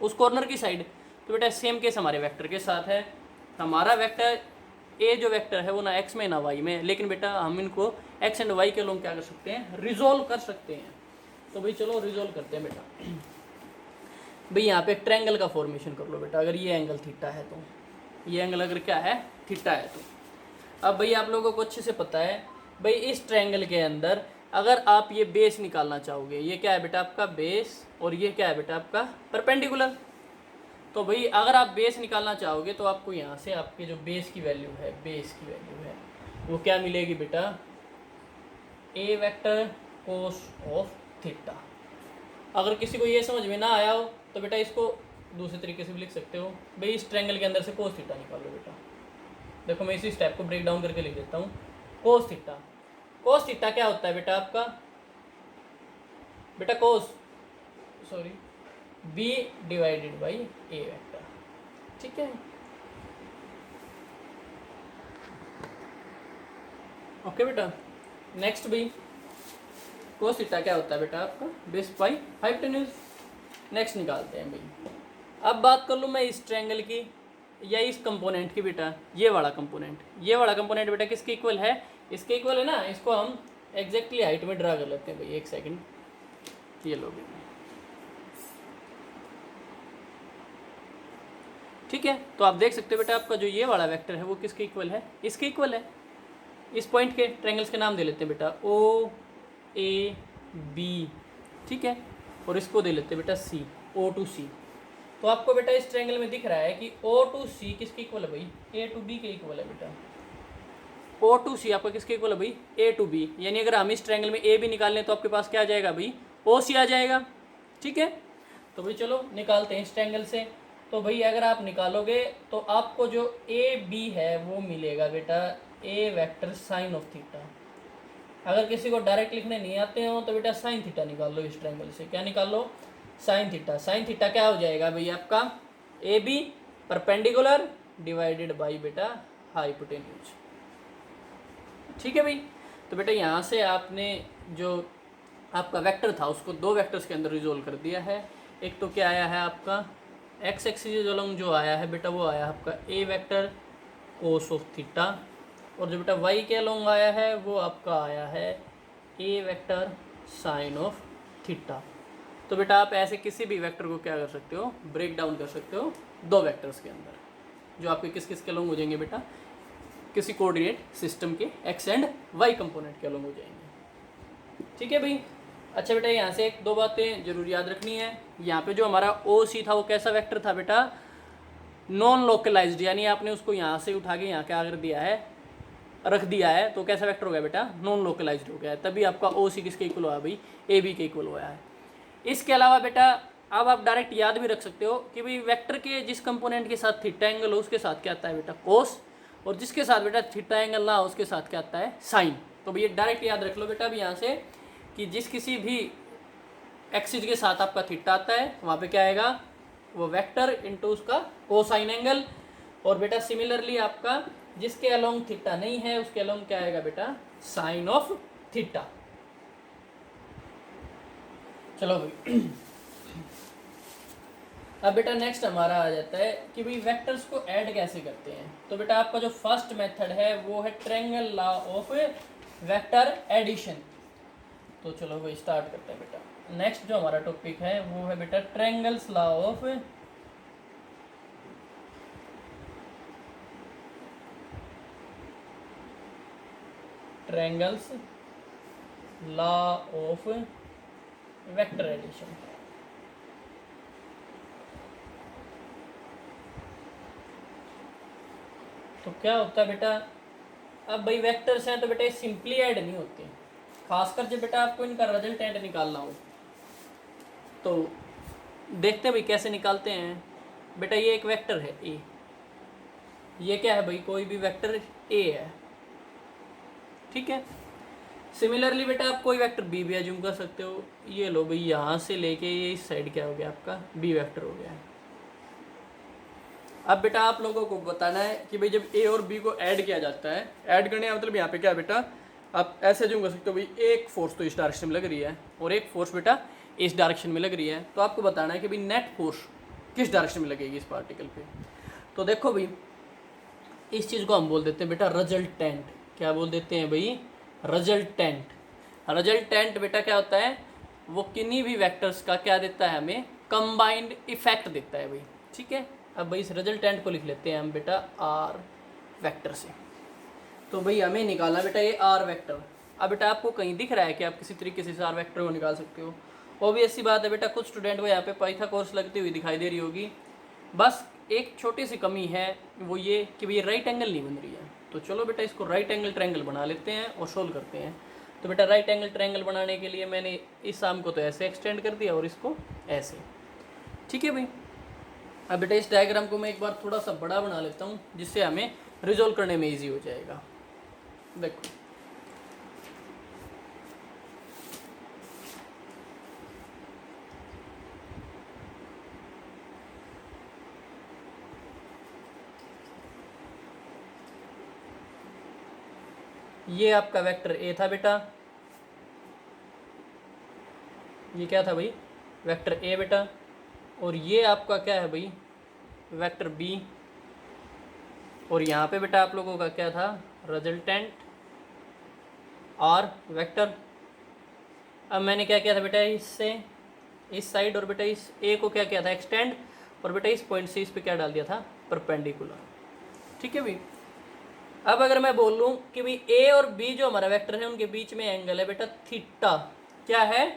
उस कॉर्नर की साइड। तो बेटा सेम केस हमारे वेक्टर के साथ है। हमारा वेक्टर ए जो वेक्टर है वो ना एक्स में ना वाई में, लेकिन बेटा हम इनको एक्स एंड वाई के लोग क्या कर सकते हैं, रिजोल्व कर सकते हैं। तो भाई चलो रिजोल्व करते हैं बेटा। भाई यहाँ पे एक ट्रायंगल का फॉर्मेशन कर लो बेटा, अगर ये एंगल थीटा है तो, ये एंगल अगर क्या है, थीटा है तो। अब भाई आप लोगों को अच्छे से पता है भाई इस ट्रायंगल के अंदर अगर आप ये बेस निकालना चाहोगे, ये क्या है बेटा आपका बेस, और ये क्या है बेटा आपका परपेंडिकुलर। तो भाई अगर आप बेस निकालना चाहोगे तो आपको यहाँ से आपके जो बेस की वैल्यू है, बेस की वैल्यू है वो क्या मिलेगी बेटा, A vector cos of theta. अगर किसी को ये समझ में ना आया हो तो बेटा इसको दूसरे तरीके से भी लिख सकते हो, भाई इस ट्रायंगल के अंदर से कोस थीटा निकालो बेटा। देखो मैं इसी स्टेप को ब्रेक डाउन करके लिख देता हूँ, कोस थीटा। कोस थीटा क्या होता है बेटा आपका, बेटा cos, sorry B divided by A vector. ठीक है, ओके बेटा। नेक्स्ट भी कोस थीटा क्या होता है बेटा आपका बेस पाई हाइपोटेन्यूज। नेक्स्ट निकालते हैं भाई। अब बात कर लूँ मैं इस ट्रायंगल की या इस कंपोनेंट की बेटा, ये वाला कंपोनेंट बेटा किसके इक्वल है, इसके इक्वल है ना। इसको हम एग्जैक्टली हाइट में ड्रा कर लेते हैं भाई, एक सेकंड, ये लो भी। ठीक है, तो आप देख सकते हो बेटा आपका जो ये वाला वेक्टर है वो किसके इक्वल है, इसके इक्वल है। इस पॉइंट के ट्रायंगल्स के नाम दे लेते हैं बेटा ओ ए बी, ठीक है, और इसको दे लेते हैं बेटा सी, ओ टू सी। तो आपको बेटा इस ट्रायंगल में दिख रहा है कि ओ टू सी किसके इक्वल है भाई, ए टू बी के इक्वल है बेटा। ओ टू सी आपका किसके इक्वल है भाई, ए टू बी। यानी अगर हम इस ट्रायंगल में ए बी निकाल लें तो आपके पास क्या आ जाएगा भाई, ओ सी आ जाएगा। ठीक है, तो भाई चलो निकालते हैं इस ट्रायंगल से। तो भाई अगर आप निकालोगे तो आपको जो ए बी है वो मिलेगा बेटा A vector sine of theta. अगर किसी को डायरेक्ट लिखने नहीं आते हो तो बेटा साइन थीटा निकाल लो इस ट्रायंगल से। क्या निकाल लो, साइन थीटा। साइन थीटा क्या हो जाएगा भाई आपका, A B perpendicular divided by बेटा हाइपोटेन्यूज। ठीक है भाई, तो बेटा यहाँ से आपने जो आपका वेक्टर था उसको दो वेक्टर्स के अंदर रिजोल्व कर दिया है। एक तो क्या आया है आपका एक्स एक्सिस अलोंग जो आया है बेटा वो आया आपका A vector cos of theta, और जो बेटा वाई के अलोंग आया है वो आपका आया है ए वेक्टर साइन ऑफ थीटा। तो बेटा आप ऐसे किसी भी वेक्टर को क्या कर सकते हो, ब्रेक डाउन कर सकते हो दो वेक्टर्स के अंदर, जो आपके किस किस के अलोंग हो जाएंगे बेटा, किसी कोऑर्डिनेट सिस्टम के एक्स एंड वाई कंपोनेंट के अलोंग हो जाएंगे। ठीक है भाई, अच्छा बेटा यहाँ से एक दो बातें जरूर याद रखनी है। यहाँ पे जो हमारा ओ सी था वो कैसा वेक्टर था बेटा, नॉन लोकलाइज्ड, यानी आपने उसको यहाँ से उठा के यहाँ क्या कर दिया है, रख दिया है, तो कैसा वेक्टर हो गया बेटा, नॉन लोकलाइज्ड हो गया है। तभी आपका ओ सी किसके इक्वल हुआ है भाई, ए बी के इक्वल हुआ है। इसके अलावा बेटा अब आप डायरेक्ट याद भी रख सकते हो कि भाई वेक्टर के जिस कंपोनेंट के साथ थीटा एंगल हो उसके साथ क्या आता है बेटा कोस, और जिसके साथ बेटा थीटा एंगल ना हो उसके साथ क्या आता है साइन। तो भैया डायरेक्ट याद रख लो बेटा अभी यहाँ से कि जिस किसी भी एक्सिस के साथ आपका थीटा आता है वहाँ पे क्या आएगा, वो वेक्टर इनटू उसका कोसाइन एंगल। और बेटा सिमिलरली आपका जिसके अलोंग थीटा नहीं है उसके अलोंग क्या आएगा बेटा, साइन ऑफ थीटा। चलो भाई अब बेटा नेक्स्ट हमारा आ जाता है कि भाई वेक्टर्स को ऐड कैसे करते हैं। तो बेटा आपका जो फर्स्ट मेथड है वो है triangle law of vector addition. तो चलो भाई स्टार्ट करते हैं बेटा। नेक्स्ट जो हमारा टॉपिक है वो है बेटा triangles law of triangles law of vector addition. तो क्या होता है बेटा, अब भाई वेक्टर्स हैं तो बेटा ये सिंपली ऐड नहीं होते, खासकर जब बेटा आपको इनका रिजल्टेंट निकालना हो। तो देखते हैं भाई कैसे निकालते हैं। बेटा ये एक वेक्टर है ए, ये क्या है भाई, कोई भी वेक्टर ए है, ठीक है। सिमिलरली बेटा आप कोई वेक्टर बी भी एज्यूम कर सकते हो। ये लो भाई यहाँ से लेके ये इस साइड क्या हो गया आपका बी वेक्टर हो गया है। अब बेटा आप लोगों को बताना है कि भाई जब ए और बी को ऐड किया जाता है, ऐड करने का मतलब यहाँ पे क्या बेटा, आप ऐसे एज्यूम कर सकते हो भाई एक फोर्स तो इस डायरेक्शन में लग रही है और एक फोर्स बेटा इस डायरेक्शन में लग रही है। तो आपको बताना है कि भाई नेट फोर्स किस डायरेक्शन में लगेगी इस पार्टिकल पे। तो देखो भाई इस चीज़ को हम बोल देते हैं बेटा रिजल्टेंट। क्या बोल देते हैं भाई, रिजल्टेंट। रिजल्टेंट बेटा क्या होता है, वो किन्हीं भी वेक्टर्स का क्या देता है हमें, कंबाइंड इफेक्ट देता है भाई। ठीक है, अब भाई इस रिजल्टेंट को लिख लेते हैं हम बेटा आर वेक्टर से। तो भाई हमें निकालना बेटा ये आर वेक्टर। अब बेटा आपको कहीं दिख रहा है कि आप किसी तरीके से इस आर वेक्टर को निकाल सकते हो। ऑब्वियस सी बात है बेटा, कुछ स्टूडेंट को यहाँ पे पाइथागोरस लगती हुई दिखाई दे रही होगी। बस एक छोटी सी कमी है वो ये कि भाई राइट एंगल नहीं बन रही है। तो चलो बेटा इसको राइट एंगल ट्रायंगल बना लेते हैं और सोल्व करते हैं। तो बेटा राइट एंगल ट्रायंगल बनाने के लिए मैंने इस आर्म को तो ऐसे एक्सटेंड कर दिया और इसको ऐसे। ठीक है भाई, अब बेटा इस डायग्राम को मैं एक बार थोड़ा सा बड़ा बना लेता हूँ जिससे हमें रिजोल्व करने में ईजी हो जाएगा। देखो ये आपका वेक्टर ए था बेटा, ये क्या था भाई, वेक्टर ए बेटा, और ये आपका क्या है भाई, वेक्टर बी, और यहाँ पे बेटा आप लोगों का क्या था, रिजल्टेंट आर वेक्टर। अब मैंने क्या किया था बेटा, इससे इस साइड और बेटा इस ए को क्या किया था, एक्सटेंड, और बेटा इस पॉइंट से इस पे क्या डाल दिया था, परपेंडिकुलर। ठीक है भाई। अब अगर मैं बोल लूँ कि भाई ए और बी जो हमारा वेक्टर है उनके बीच में एंगल है बेटा थीटा, क्या है,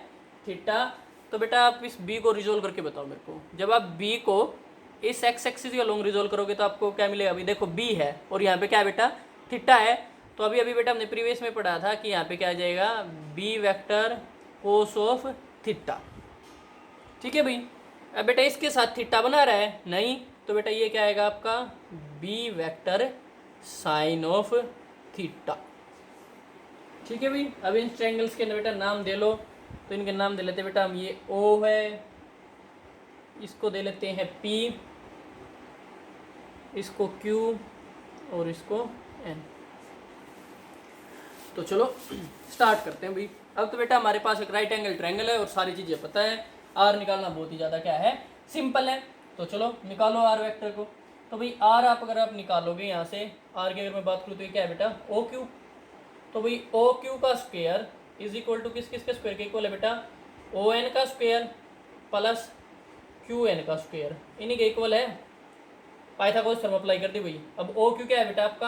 थीटा। तो बेटा आप इस बी को रिजोल्व करके बताओ मेरे को। जब आप बी को इस एक्स एक्सिस के लॉन्ग रिजोल्व करोगे तो आपको क्या मिलेगा, अभी देखो बी है और यहाँ पे क्या है बेटा, थीटा है। तो अभी अभी बेटा हमने प्रीवियस में पढ़ा था कि यहाँ पे क्या आ जाएगा, B vector cos of theta. ठीक है भाई। अब बेटा इसके साथ थीटा बना रहा है नहीं, तो बेटा ये क्या आएगा आपका, B vector sine of theta. ठीक है भाई। अब इन ट्रायंगल्स के बेटा नाम दे लो, तो इनके नाम दे लेते हैं बेटा हम, ये ओ है, इसको दे लेते हैं पी, इसको क्यू, और इसको एन। तो चलो स्टार्ट करते हैं भाई। अब तो बेटा हमारे पास एक राइट एंगल ट्रायंगल है और सारी चीज़ें पता है, आर निकालना बहुत ही ज़्यादा क्या है, सिंपल है। तो चलो निकालो आर वेक्टर को। तो भाई आर आप अगर आप निकालोगे यहाँ से, आर की अगर मैं बात करूँ तो ये क्या है बेटा, ओ क्यू। तो भाई ओ क्यू का स्क्वायर इज इक्वल टू किस किस के स्क्वायर के इक्वल है बेटा, ओ एन का स्क्वायर प्लस क्यू एन का स्क्वायर, इन्हीं के इक्वल है। पाइथागोरस थ्योरम अप्लाई कर दी भाई। अब ओ क्यू क्या है बेटा आपका,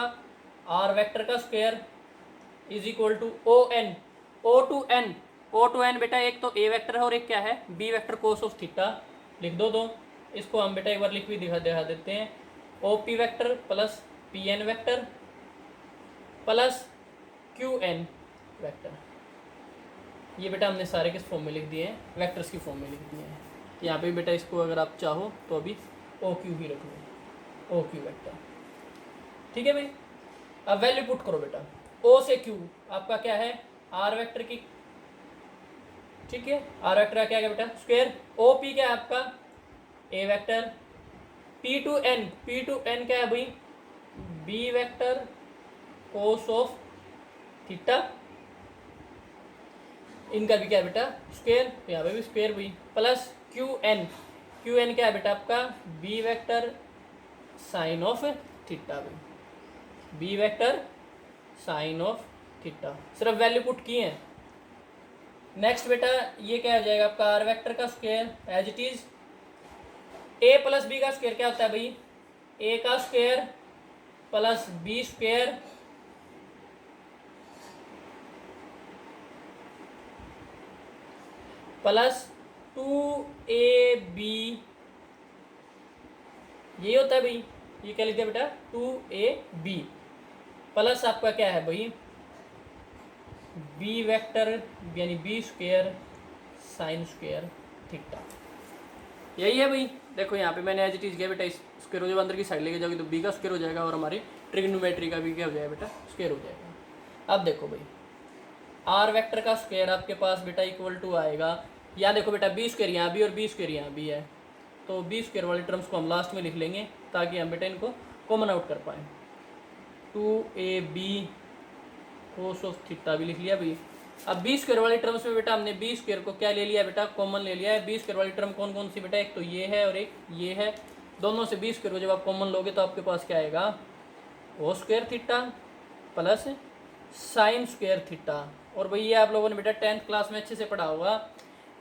आर वेक्टर का square is equal to O N, O to N बेटा एक तो ए वेक्टर है और एक क्या है, B vector cos of theta. लिख दो दो, इसको हम बेटा एक बार लिख भी दिखा देते हैं, O P vector plus P N vector plus Q N vector. ये बेटा हमने सारे किस फॉर्म में लिख दिए हैं, वेक्टर्स की फॉर्म में लिख दिए हैं। यहाँ पे बेटा इसको अगर आप चाहो तो अभी ओ क्यू ही रख लो, ओ क्यू वेक्टर। ठीक है भाई। अब वैल्यू पुट करो बेटा, ओ से क्यू आपका क्या है, आर वेक्टर की, ठीक है, आर वेक्टर का क्या है बेटा स्क्वायर, ओ पी क्या है आपका, A vector, P to N क्या है भाई, B vector cos of theta, इनका भी क्या है बेटा स्क्वायर, तो यहाँ पे भी स्क्वायर भाई, प्लस क्यू एन क्या है बेटा आपका, B vector sine of theta भाई, B vector sine of theta. सिर्फ वैल्यू पुट किए हैं। नेक्स्ट बेटा ये क्या हो जाएगा आपका, आर वेक्टर का square as it is, A plus B का स्क्वायर क्या होता है भाई, ए का square plus B square plus 2ab, ये होता है भाई, ये क्या लिख दिया बेटा 2ab, प्लस आपका क्या है भाई, बी वेक्टर यानी B square sine square theta. यही है भाई। देखो यहाँ पे मैंने एज इट इज किया बेटा, इस स्क्वायर हो जाएगा अंदर की साइड लेके जाओगे तो बी का स्क्वायर हो जाएगा और हमारी ट्रिग्नोमेट्री का भी क्या हो जाएगा बेटा, स्क्वायर हो जाएगा। अब देखो भाई आर वेक्टर का स्क्वायर आपके पास बेटा इक्वल टू आएगा, यहाँ देखो बेटा बी स्क्वायर यहाँ भी और बी स्क्वायर यहाँ भी है, तो बी स्क्वायर वाले टर्म्स को हम लास्ट में लिख लेंगे ताकि हम बेटा इनको कॉमन आउट कर पाएँ। 2ab कोस ऑफ थीटा भी लिख लिया भाई। अब बी स्क्वायर वाली टर्म्स में बेटा हमने बी स्क्वायर को क्या ले लिया बेटा, कॉमन ले लिया है। बी स्क्वायर वाली टर्म कौन कौन सी बेटा, एक तो ये है और एक ये है, दोनों से बी स्क्वायर को जब आप कॉमन लोगे तो आपके पास क्या आएगा, O square theta plus sine square theta. और भाई ये आप लोगों ने बेटा 10th क्लास में अच्छे से पढ़ा होगा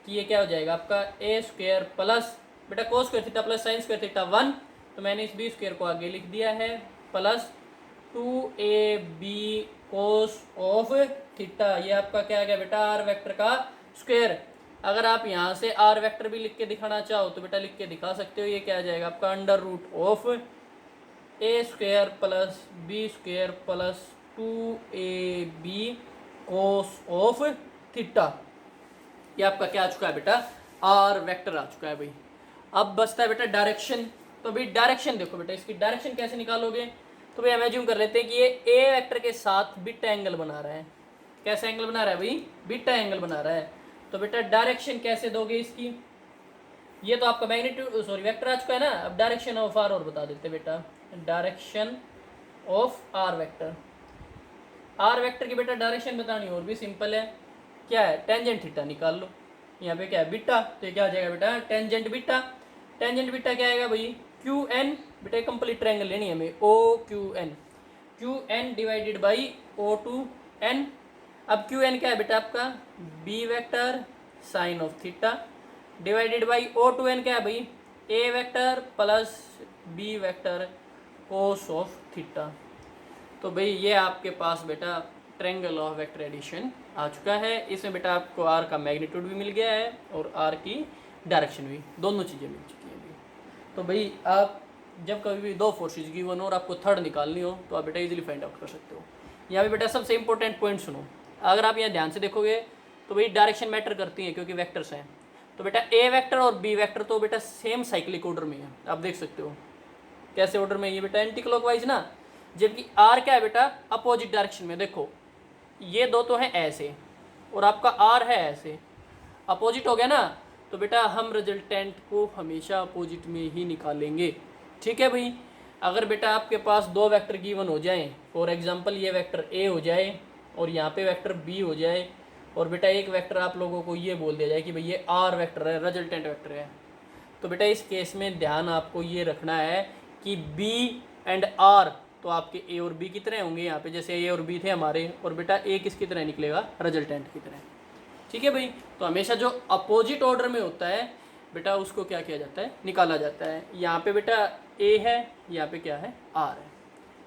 कि ये क्या हो जाएगा आपका, ए स्क्वायर प्लस बेटा cos square theta plus sine square theta 1, तो मैंने इस बी स्क्वायर को आगे लिख दिया है, plus 2ab cos of theta. ये आपका क्या आ गया बेटा, आर वेक्टर का स्क्वायर। अगर आप यहाँ से आर वेक्टर भी लिख के दिखाना चाहो तो बेटा लिख के दिखा सकते हो, ये क्या आ जाएगा आपका under root of A square plus B square plus 2ab cos of theta. ये आपका क्या आ चुका है बेटा, आर वेक्टर आ चुका है भाई। अब बचता है बेटा डायरेक्शन। तो भाई डायरेक्शन देखो बेटा, इसकी डायरेक्शन कैसे निकालोगे, तो भाई हम एज्यूम कर लेते हैं कि ये ए वेक्टर के साथ बीटा एंगल बना रहा है। कैसा एंगल बना रहा है भाई, बीटा एंगल बना रहा है। तो बेटा डायरेक्शन कैसे दोगे इसकी, ये तो आपका मैग्नीट्यूड सॉरी वेक्टर आ चुका है ना। अब डायरेक्शन ऑफ आर और बता देते बेटा, direction of R vector. R vector की बेटा डायरेक्शन बतानी और भी सिंपल है, क्या है, टेंजेंट थीटा निकाल लो। यहाँ पे क्या है, बीटा, तो क्या आ जाएगा बेटा, टेंजेंट बीटा। टेंजेंट बीटा क्या आएगा भाई, क्यू एन, बेटा कंप्लीट ट्रायंगल लेनी है हमें, O Q N divided by O to N. अब क्यू एन क्या है बेटा आपका, B vector sine of theta divided by O to N क्या है भाई, A vector plus B vector cos of theta. तो भाई ये आपके पास बेटा ट्रायंगल ऑफ वेक्टर एडिशन आ चुका है। इसमें बेटा आपको आर का मैग्नीट्यूड भी मिल गया है और आर की डायरेक्शन भी, दोनों चीज़ें मिल चुकी हैं अभी। तो भाई आप जब कभी भी दो फोर्सेज गिवन हो और आपको थर्ड निकालनी हो तो आप बेटा इजीली फाइंड आउट कर सकते हो। यहाँ पे बेटा सबसे इंपॉर्टेंट पॉइंट सुनो, अगर आप यहाँ ध्यान से देखोगे तो भाई डायरेक्शन मैटर करती है क्योंकि वेक्टर्स हैं। तो बेटा ए वेक्टर और बी वेक्टर तो बेटा सेम साइक्लिक ऑर्डर में है, आप देख सकते हो कैसे ऑर्डर में, ये बेटा एंटी क्लॉकवाइज ना, जबकि आर क्या है बेटा अपोजिट डायरेक्शन में। देखो ये दो तो हैं ऐसे और आपका आर है ऐसे, अपोजिट हो गया ना, तो बेटा हम रिजल्टेंट को हमेशा अपोजिट में ही निकालेंगे। ठीक है भाई, अगर बेटा आपके पास दो वेक्टर गिवन हो जाएं, फॉर एग्जांपल ये वेक्टर ए हो जाए और यहाँ पे वेक्टर बी हो जाए, और बेटा एक वेक्टर आप लोगों को ये बोल दिया जाए कि भाई ये आर वेक्टर है, रिजल्टेंट वेक्टर है, तो बेटा इस केस में ध्यान आपको ये रखना है कि बी एंड आर तो आपके ए और बी की तरह होंगे यहाँ पे, जैसे ए और बी थे हमारे, और बेटा ए किसकी तरह निकलेगा, रिजल्टेंट की तरह। ठीक है भाई, तो हमेशा जो अपोजिट ऑर्डर में होता है बेटा उसको क्या किया जाता है, निकाला जाता है। यहाँ पे बेटा ए है, यहाँ पे क्या है, आर है,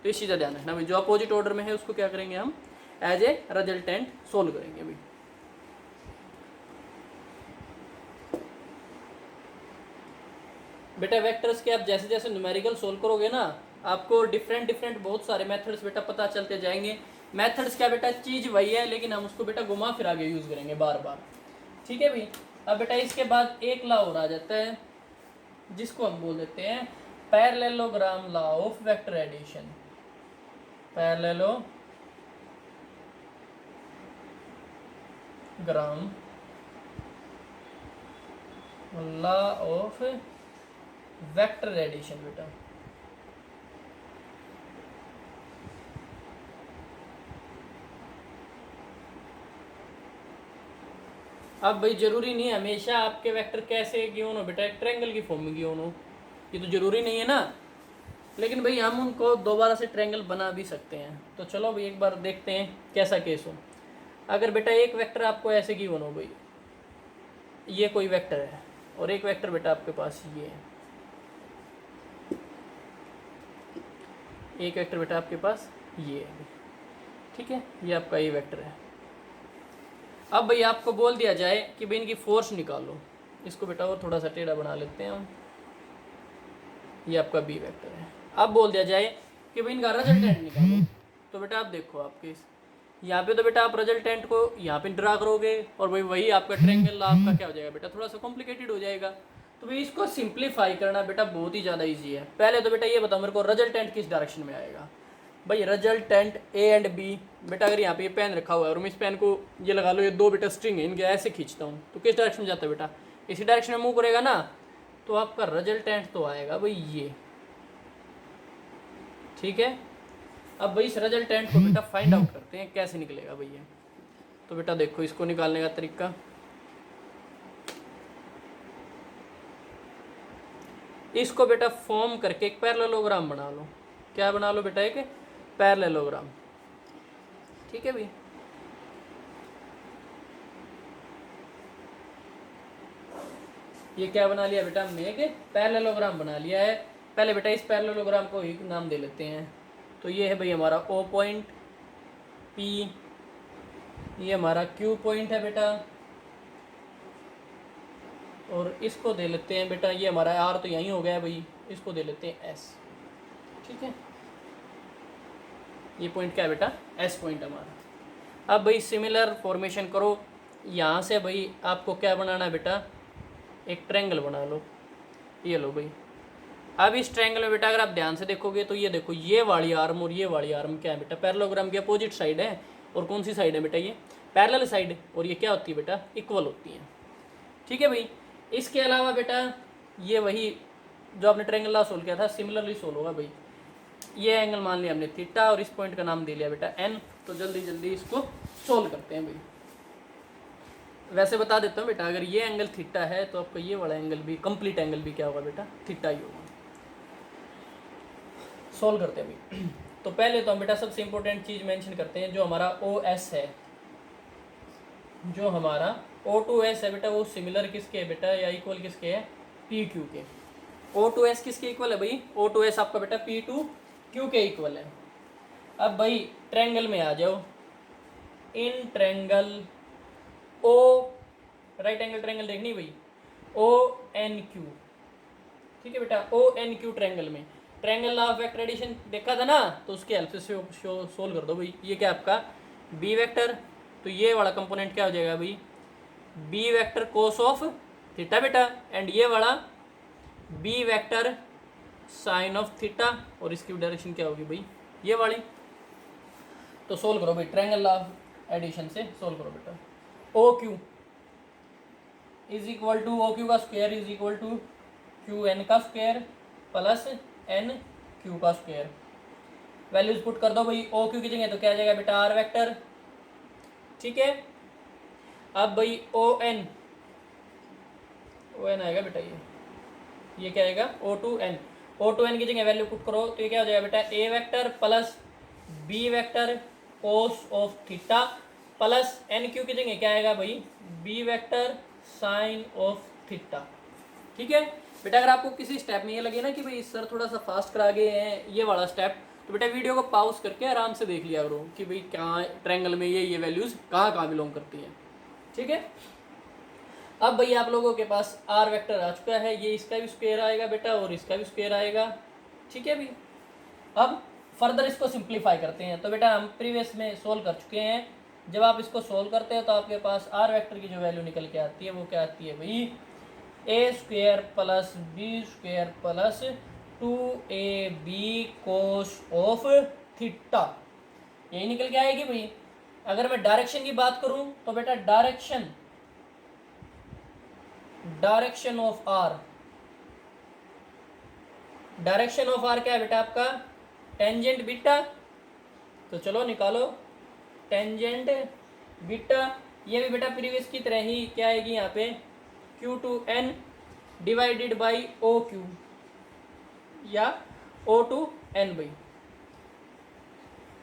तो इस चीज़ का ध्यान रखना भाई, जो अपोजिट ऑर्डर में है उसको क्या करेंगे हम एज ए रिजल्टेंट सोल्व करेंगे भाई। बेटा वेक्टर्स के आप जैसे जैसे न्यूमेरिकल सोल्व करोगे ना, आपको डिफरेंट बहुत सारे मेथड्स बेटा पता चलते जाएंगे। मेथड्स क्या बेटा, चीज़ वही है लेकिन हम उसको बेटा घुमा फिरा के यूज़ करेंगे बार बार। ठीक है भाई, अब बेटा इसके बाद एक लॉ और आ जाता है जिसको हम बोल देते हैं parallelogram law of vector addition. Parallelogram law of vector addition बेटा। अब भाई जरूरी नहीं है हमेशा आपके वेक्टर कैसे गिवन हो बेटा, एक ट्रायंगल की फॉर्म में गिवन हो, ये तो जरूरी नहीं है ना, लेकिन भाई हम उनको दोबारा से ट्रायंगल बना भी सकते हैं। तो चलो भाई एक बार देखते हैं कैसा केस हो। अगर बेटा एक वेक्टर आपको ऐसे गिवन हो भाई, ये कोई वेक्टर है और एक वेक्टर बेटा आपके पास ये है, एक वेक्टर बेटा आपके पास ये है, ठीक है, ये आपका ये वेक्टर है। अब भाई आपको बोल दिया जाए कि भाई इनकी फोर्स निकालो, इसको बेटा और थोड़ा सा टेढ़ा बना लेते हैं हम, ये आपका बी वेक्टर है। अब बोल दिया जाए कि भाई इनका रिजल्टेंट निकालो, तो बेटा आप देखो आपके यहाँ पे तो बेटा आप रिजल्टेंट को यहाँ पे ड्रा करोगे और भाई वही आपका ट्रायंगल आपका क्या हो जाएगा बेटा, थोड़ा सा कॉम्प्लिकेटेड हो जाएगा। तो भाई इसको सिंप्लीफाई करना बेटा बहुत ही ज़्यादा ईजी है। पहले तो बेटा ये बताओ मेरे को रिजल्टेंट किस डायरेक्शन में आएगा। भाई रिजल्टेंट ए एंड बी, बेटा अगर यहाँ पे ये पेन रखा हुआ है और मैं इस पेन को ये लगा लो, ये दो बेटा स्ट्रिंग है, इनके ऐसे खींचता हूँ तो किस डायरेक्शन में जाता है बेटा, इसी डायरेक्शन में मूव करेगा ना, तो आपका रिजल्टेंट तो आएगा भाई ये। ठीक है, अब भाई इस रिजल्टेंट को बेटा फाइंड आउट करते हैं कैसे निकलेगा भैया। तो बेटा देखो इसको निकालने का तरीका, इसको बेटा फॉर्म करके एक पैरेललोग्राम बना लो। क्या बना लो बेटा, एक पैरेललोग्राम। ठीक है भाई, ये क्या बना लिया बेटा हमने, एक पैरेललोग्राम बना लिया है। पहले बेटा इस पैरेललोग्राम को एक नाम दे लेते हैं, तो ये है भाई हमारा ओ पॉइंट पी, ये हमारा क्यू पॉइंट है बेटा, और इसको दे लेते हैं बेटा, ये हमारा आर तो यहीं हो गया भाई, इसको दे लेते हैं एस। ठीक है, ये पॉइंट क्या है बेटा, एस पॉइंट हमारा। अब भाई सिमिलर फॉर्मेशन करो, यहाँ से भाई आपको क्या बनाना है बेटा, एक ट्रायंगल बना लो, ये लो भाई। अब इस ट्रायंगल में बेटा अगर आप ध्यान से देखोगे तो ये देखो, ये वाली आर्म और ये वाली आर्म क्या है बेटा, पैरेललोग्राम की अपोजिट साइड है, और कौन सी साइड है बेटा, ये पैरेलल साइड, और ये क्या होती है बेटा, इक्वल होती है। ठीक है भाई, इसके अलावा बेटा ये वही जो आपने ट्रायंगल लॉ सोल्व किया था सिमिलरली सोल्व होगा भाई। ये एंगल मान लिया हमने थीटा और इस पॉइंट का नाम दे लिया बेटा एन। तो जल्दी जल्दी इसको सोल्व करते हैं भाई। वैसे बता देता हूँ बेटा, अगर ये एंगल थीटा है तो आपका ये वाला एंगल भी, कंप्लीट एंगल भी क्या होगा बेटा, थीटा ही होगा। सोल्व करते हैं भाई। तो पहले तो हम बेटा सबसे इंपॉर्टेंट चीज़ मेंशन करते हैं, जो हमारा ओ एस है, जो हमारा ओ टू एस है बेटा, वो सिमिलर किसके है बेटा, या इक्वल किसके है, पी क्यू के। ओ टू एस किसके इक्वल है भाई, ओ टू एस आपका बेटा पी टू क्यू के इक्वल है। अब भाई ट्रायंगल में आ जाओ, in triangle O, right angle triangle देखनी भाई, ओ एन क्यू, ठीक है बेटा, ओ एन क्यू ट्रायंगल में triangle law of vector addition देखा था ना, तो उसके हेल्प से सोल्व कर दो भाई। ये क्या आपका बी वेक्टर, तो ये वाला कंपोनेंट क्या हो जाएगा भाई, B vector cos of theta बेटा, एंड ये वाला B vector sine of theta, और इसकी डायरेक्शन क्या होगी भाई, ये वाली। तो सोल्व करो भाई, ट्रायंगल लॉ ऑफ एडिशन से सोल्व करो बेटा। O Q is equal to, O Q का square is equal to Q N का स्क्वायर प्लस एन क्यू का स्क्वायर। वैल्यूज पुट कर दो भाई, ओ क्यू की जगह तो क्या आ जाएगा बेटा, आर वेक्टर, ठीक है। अब भाई ओ एन आएगा बेटा, ये क्या आएगा, ओ टू एन की जगह वैल्यू पुट करो तो ये क्या हो जाएगा बेटा, A vector plus B vector cos of theta plus N Q की जगह क्या आएगा भाई, B vector sine of theta, ठीक है बेटा। अगर आपको किसी स्टेप में ये लगे ना कि भाई सर थोड़ा सा फास्ट करा गए हैं ये वाला स्टेप, तो बेटा वीडियो को पॉज करके आराम से देख लिया करो कि भाई क्या ट्रायंगल में ये वैल्यूज कहाँ कहाँ बिलोंग करती हैं, ठीक है। अब भाई आप लोगों के पास आर वेक्टर आ चुका है, ये इसका भी स्क्वायर आएगा बेटा और इसका भी स्क्वायर आएगा, ठीक है भाई। अब फर्दर इसको सिंप्लीफाई करते हैं, तो बेटा हम प्रीवियस में सोल्व कर चुके हैं। जब आप इसको सोल्व करते हो तो आपके पास आर वेक्टर की जो वैल्यू निकल के आती है वो क्या आती है भाई, A square plus B square plus 2ab cos of theta, यही निकल के आएगी भाई। अगर मैं डायरेक्शन की बात करूं तो बेटा direction of R, direction of R क्या है बेटा आपका, टेंजेंट बीटा, तो चलो निकालो टेंजेंट बीटा। ये भी बेटा प्रीवियस की तरह ही क्या आएगी यहाँ पे, Q to N divided by O Q या ओ टू एन बाई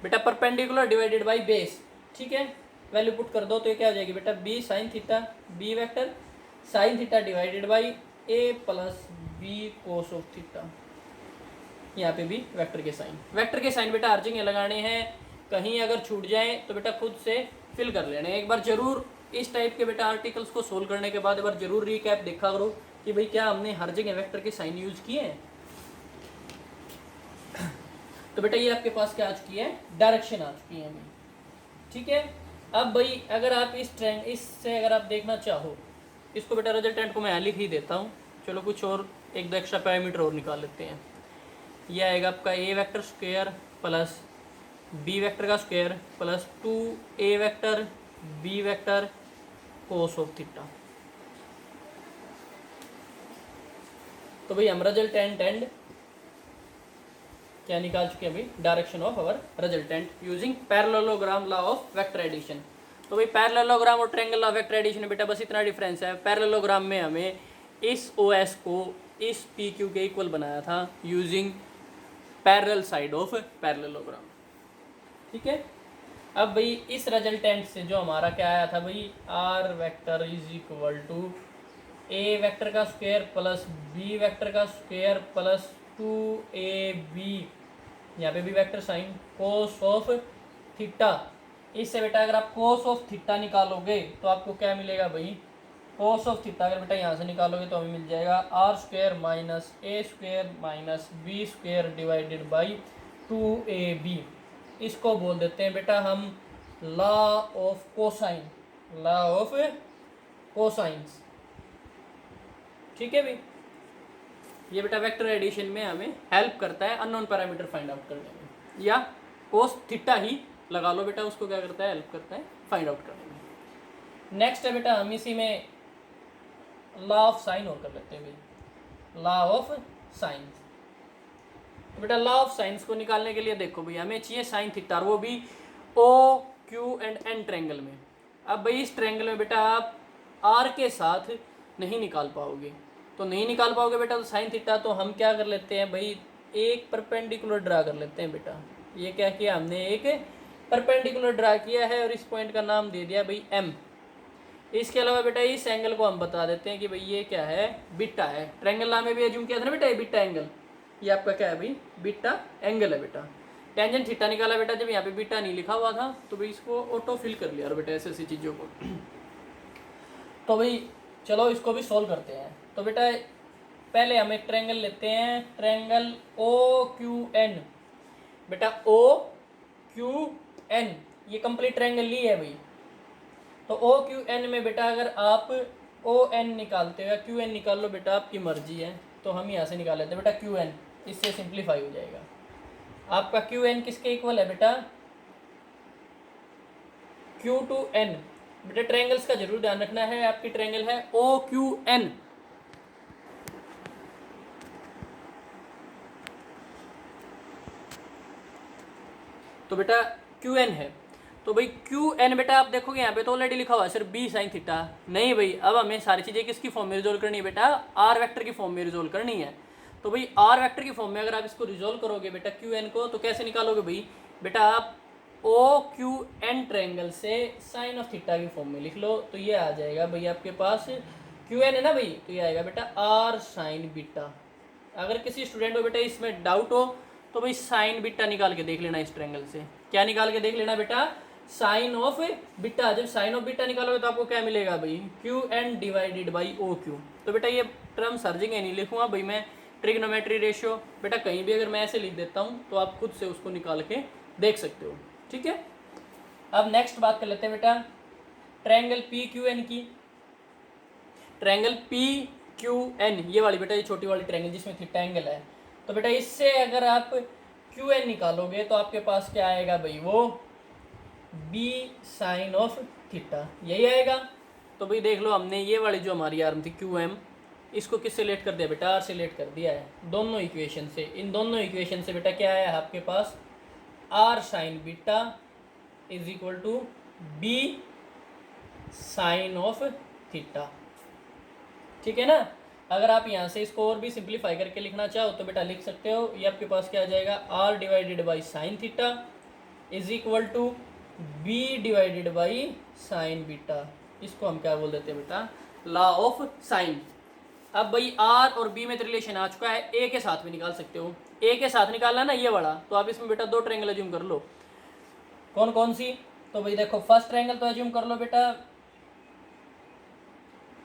बेटा परपेंडिकुलर डिवाइडेड बाई बेस, ठीक है। वैल्यू पुट कर दो तो ये क्या हो जाएगी बेटा, B sine theta, B vector sine theta divided by A plus B cos of theta. यहाँ पे भी वेक्टर के साइन बेटा हर जगह लगाने हैं, कहीं अगर छूट जाए तो बेटा खुद से फिल कर लेने। एक बार जरूर इस टाइप के बेटा आर्टिकल्स को सोल्व करने के बाद एक बार जरूर रिकैप देखा करो कि भाई क्या हमने हर जगह वेक्टर के साइन यूज किए हैं। तो बेटा ये आपके पास क्या आ चुकी है, डायरेक्शन आ चुकी है भाई, ठीक है। अब भाई अगर आप इससे अगर आप देखना चाहो इसको बेटा रिजल्टेंट को मैं यहाँ लिख ही देता हूँ। चलो कुछ और एक दो एक्स्ट्रा पैरामीटर और निकाल लेते हैं। ये आएगा आपका A vector square plus B vector का square plus 2a vector B vector cos of theta. तो भाई हम रिजल्टेंट एंड क्या निकाल चुके हैं भाई, direction of our resultant using parallelogram law of vector addition. तो भाई पैरेललोग्राम और triangle law of vector addition में बेटा बस इतना डिफरेंस है, पैरेललोग्राम में हमें इस OS को इस PQ के इक्वल बनाया था using parallel side of parallelogram, ठीक है। अब भाई इस रिजल्टेंट से जो हमारा क्या आया था भाई, R vector is equal to A vector का स्क्वायर प्लस बी वेक्टर का स्क्वायर प्लस 2ab, यहाँ पे भी vector sine cos of theta. इससे बेटा अगर आप कोस ऑफ थीटा निकालोगे तो आपको क्या मिलेगा भाई, कोस ऑफ थीटा अगर बेटा यहाँ से निकालोगे तो हमें मिल जाएगा R square minus A square minus B square divided by 2ab। इसको बोल देते हैं बेटा हम law of cosine, law of cosines, ठीक है भाई। ये बेटा वेक्टर एडिशन में हमें हेल्प करता है अननोन पैरामीटर फाइंड आउट करने में, या कोस थीटा ही लगा लो बेटा, उसको क्या करता है, हेल्प करता है फाइंड आउट करने में। नेक्स्ट है बेटा हम इसी में लॉ ऑफ साइन और कर लेते हैं भाई, लॉ ऑफ साइंस। तो बेटा लॉ ऑफ साइंस को निकालने के लिए देखो भाई हमें चाहिए साइन थीटा, और वो भी O Q and N triangle में। अब भाई इस ट्रायंगल में बेटा आप आर के साथ नहीं निकाल पाओगे, तो नहीं निकाल पाओगे बेटा तो साइन थीटा, तो हम क्या कर लेते हैं भाई, एक परपेंडिकुलर ड्रा कर लेते हैं बेटा। ये क्या किया हमने, एक परपेंडिकुलर ड्रा किया है और इस पॉइंट का नाम दे दिया भाई एम। इसके अलावा बेटा इस एंगल को हम बता देते हैं कि भाई ये क्या है, बीटा है। ट्रायंगल नाम में भी एज्यूम किया था ना बेटा, ये बीटा एंगल, ये आपका क्या है भाई, बीटा एंगल है बेटा। टेंजेंट थीटा निकाला बेटा, जब यहाँ पे बीटा नहीं लिखा हुआ था तो भाई इसको ऑटो फिल कर लिया और बेटा ऐसी ऐसी चीज़ों को। तो भाई चलो इसको भी सोल्व करते हैं। तो बेटा पहले हम एक ट्रायंगल लेते हैं, ट्रायंगल ओ क्यू एन। बेटा ओ क्यू एन ये कंप्लीट ट्रायंगल ली है भाई। तो ओ क्यू एन में बेटा अगर आप ओ एन निकालते हो, क्यू एन निकाल लो बेटा, आपकी मर्जी है। तो हम यहाँ से निकाल लेते हैं बेटा क्यू एन, इससे सिंप्लीफाई हो जाएगा। आपका क्यू एन किसके इक्वल है बेटा, क्यू टू एन। बेटा ट्रायंगल्स का जरूर ध्यान रखना है, आपकी ट्रायंगल है ओ क्यू एन। तो बेटा क्यू एन है, तो भाई क्यू एन बेटा आप देखोगे यहाँ पे तो ऑलरेडी लिखा हुआ है सिर्फ बी साइन थीटा। नहीं भाई, अब हमें सारी चीज़ें किसकी फॉर्म में रिजोल्व करनी है बेटा, आर वेक्टर की फॉर्म में रिजोल्व करनी है। तो भाई आर वेक्टर की फॉर्म में अगर आप इसको रिजोल्व करोगे बेटा क्यू एन को, तो कैसे निकालोगे भाई, बेटा आप ओ क्यू एन ट्रायंगल से साइन ऑफ थीटा की फॉर्म में लिख लो। तो ये आ जाएगा भाई आपके पास क्यू एन है ना भाई, तो ये आएगा बेटा आर साइन बीटा। अगर किसी स्टूडेंट को बेटा इसमें डाउट हो तो भाई साइन बीटा निकाल के देख लेना इस ट्रायंगल से। क्या निकाल के देख लेना बेटा, साइन ऑफ बीटा। जब साइन ऑफ बीटा निकालोगे तो आपको क्या मिलेगा भाई, Q N divided by O Q. तो बेटा ये टर्म्स हर जगह नहीं लिखूंगा भाई मैं, ट्रिग्नोमेट्री रेशियो बेटा कहीं भी अगर मैं ऐसे लिख देता हूँ तो आप खुद से उसको निकाल के देख सकते हो, ठीक है। अब नेक्स्ट बात कर लेते हैं बेटा ट्रायंगल पी क्यू एन की। ट्रायंगल पी क्यू एन ये वाली बेटा, ये छोटी वाली ट्रायंगल जिसमें थीटा एंगल है। तो बेटा इससे अगर आप क्यू एन निकालोगे तो आपके पास क्या आएगा भाई, वो बी साइन ऑफ थीटा, यही आएगा। तो भाई देख लो हमने ये वाली जो हमारी आर्म थी क्यू एम, इसको किससे लेट कर दिया बेटा, आर से लेट कर दिया है दोनों इक्वेशन से। इन दोनों इक्वेशन से बेटा क्या आया आपके पास, R sine beta is equal to B sine of theta, ठीक है ना। अगर आप यहाँ से इसको और भी सिंप्लीफाई करके लिखना चाहो तो बेटा लिख सकते हो। ये आपके पास क्या आ जाएगा, R divided by sine theta is equal to B divided by sine beta. इसको हम क्या बोल देते हैं बेटा, लॉ ऑफ साइन। अब भाई आर और बी में तो रिलेशन आ चुका है, ए के साथ भी निकाल सकते हो। ए के साथ निकालना ना ये वाला, तो आप इसमें बेटा दो ट्रायंगल एज्यूम कर लो। कौन कौन सी, तो भाई देखो फर्स्ट ट्रायंगल तो एज्यूम कर लो बेटा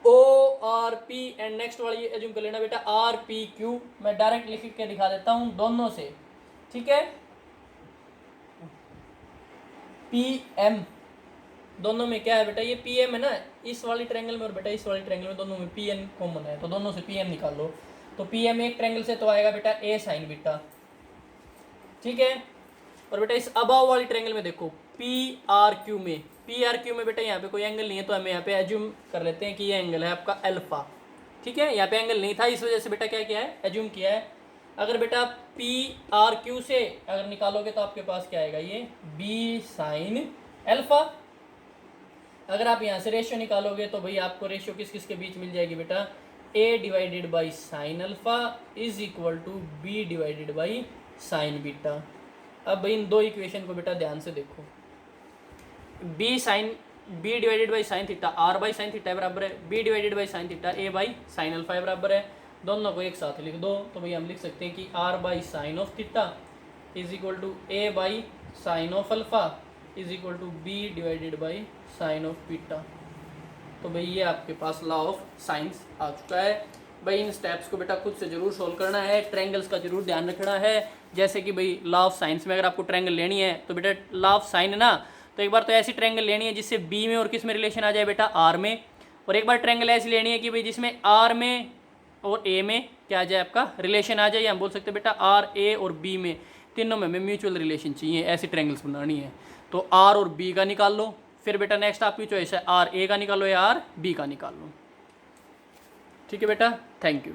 O R P, and next वाली एज्यूम कर लेना बेटा आर पी क्यू। मैं डायरेक्ट लिख के दिखा देता हूँ दोनों से, ठीक है। पी एम दोनों में क्या है बेटा, ये पी एम है ना इस वाली ट्रायंगल में और बेटा इस वाली ट्रायंगल में, दोनों में पी एन कॉमन है, तो दोनों से पी एम निकाल लो। तो पी एम एक ट्रायंगल से तो आएगा बेटा ए साइन बीटा, ठीक है। और बेटा इस अबाव वाली ट्रायंगल में देखो पी आर क्यू में, पी आर क्यू में बेटा यहाँ पे कोई एंगल नहीं है, तो हमें यहाँ पे एज्यूम कर लेते हैं कि ये एंगल है आपका अल्फा, ठीक है। यहाँ पे एंगल नहीं था, इस वजह से बेटा क्या किया है, एज्यूम किया है। अगर बेटा पी आर क्यू से अगर निकालोगे तो आपके पास क्या आएगा, ये बी साइन अल्फा। अगर आप यहाँ से रेशियो निकालोगे तो भाई आपको रेशियो किस किस के बीच मिल जाएगी बेटा, A divided by sine alpha is equal to B divided by sine beta. अब भाई इन दो इक्वेशन को बेटा ध्यान से देखो, B divided by sine theta R by sine theta बराबर है B divided by sine theta A by sine alpha बराबर है। दोनों को एक साथ लिख दो तो भाई हम लिख सकते हैं कि R by sine of theta is equal to A by sine of alpha is equal to B divided by sine of beta. तो भाई ये आपके पास लॉ ऑफ साइंस आ चुका है। भाई इन स्टेप्स को बेटा खुद से जरूर सोल्व करना है, ट्रायंगल्स का जरूर ध्यान रखना है। जैसे कि भाई लॉ ऑफ साइंस में अगर आपको ट्रायंगल लेनी है तो बेटा लॉ ऑफ साइन है ना, तो एक बार तो ऐसी ट्रायंगल लेनी है जिससे बी में और किस में रिलेशन आ जाए बेटा, आर में। और एक बार ट्रायंगल ऐसी लेनी है कि भाई जिसमें आर में और ए में क्या आ जाए, आपका रिलेशन आ जाए। हम बोल सकते हैं बेटा आर ए और बी में तीनों में म्यूचुअल रिलेशन चाहिए, ऐसी ट्रायंगल्स बनानी है। तो आर और बी का निकाल लो, फिर बेटा नेक्स्ट आपकी चॉइस है आर ए का निकालो या आर बी का निकाल लो, ठीक है बेटा। Thank you.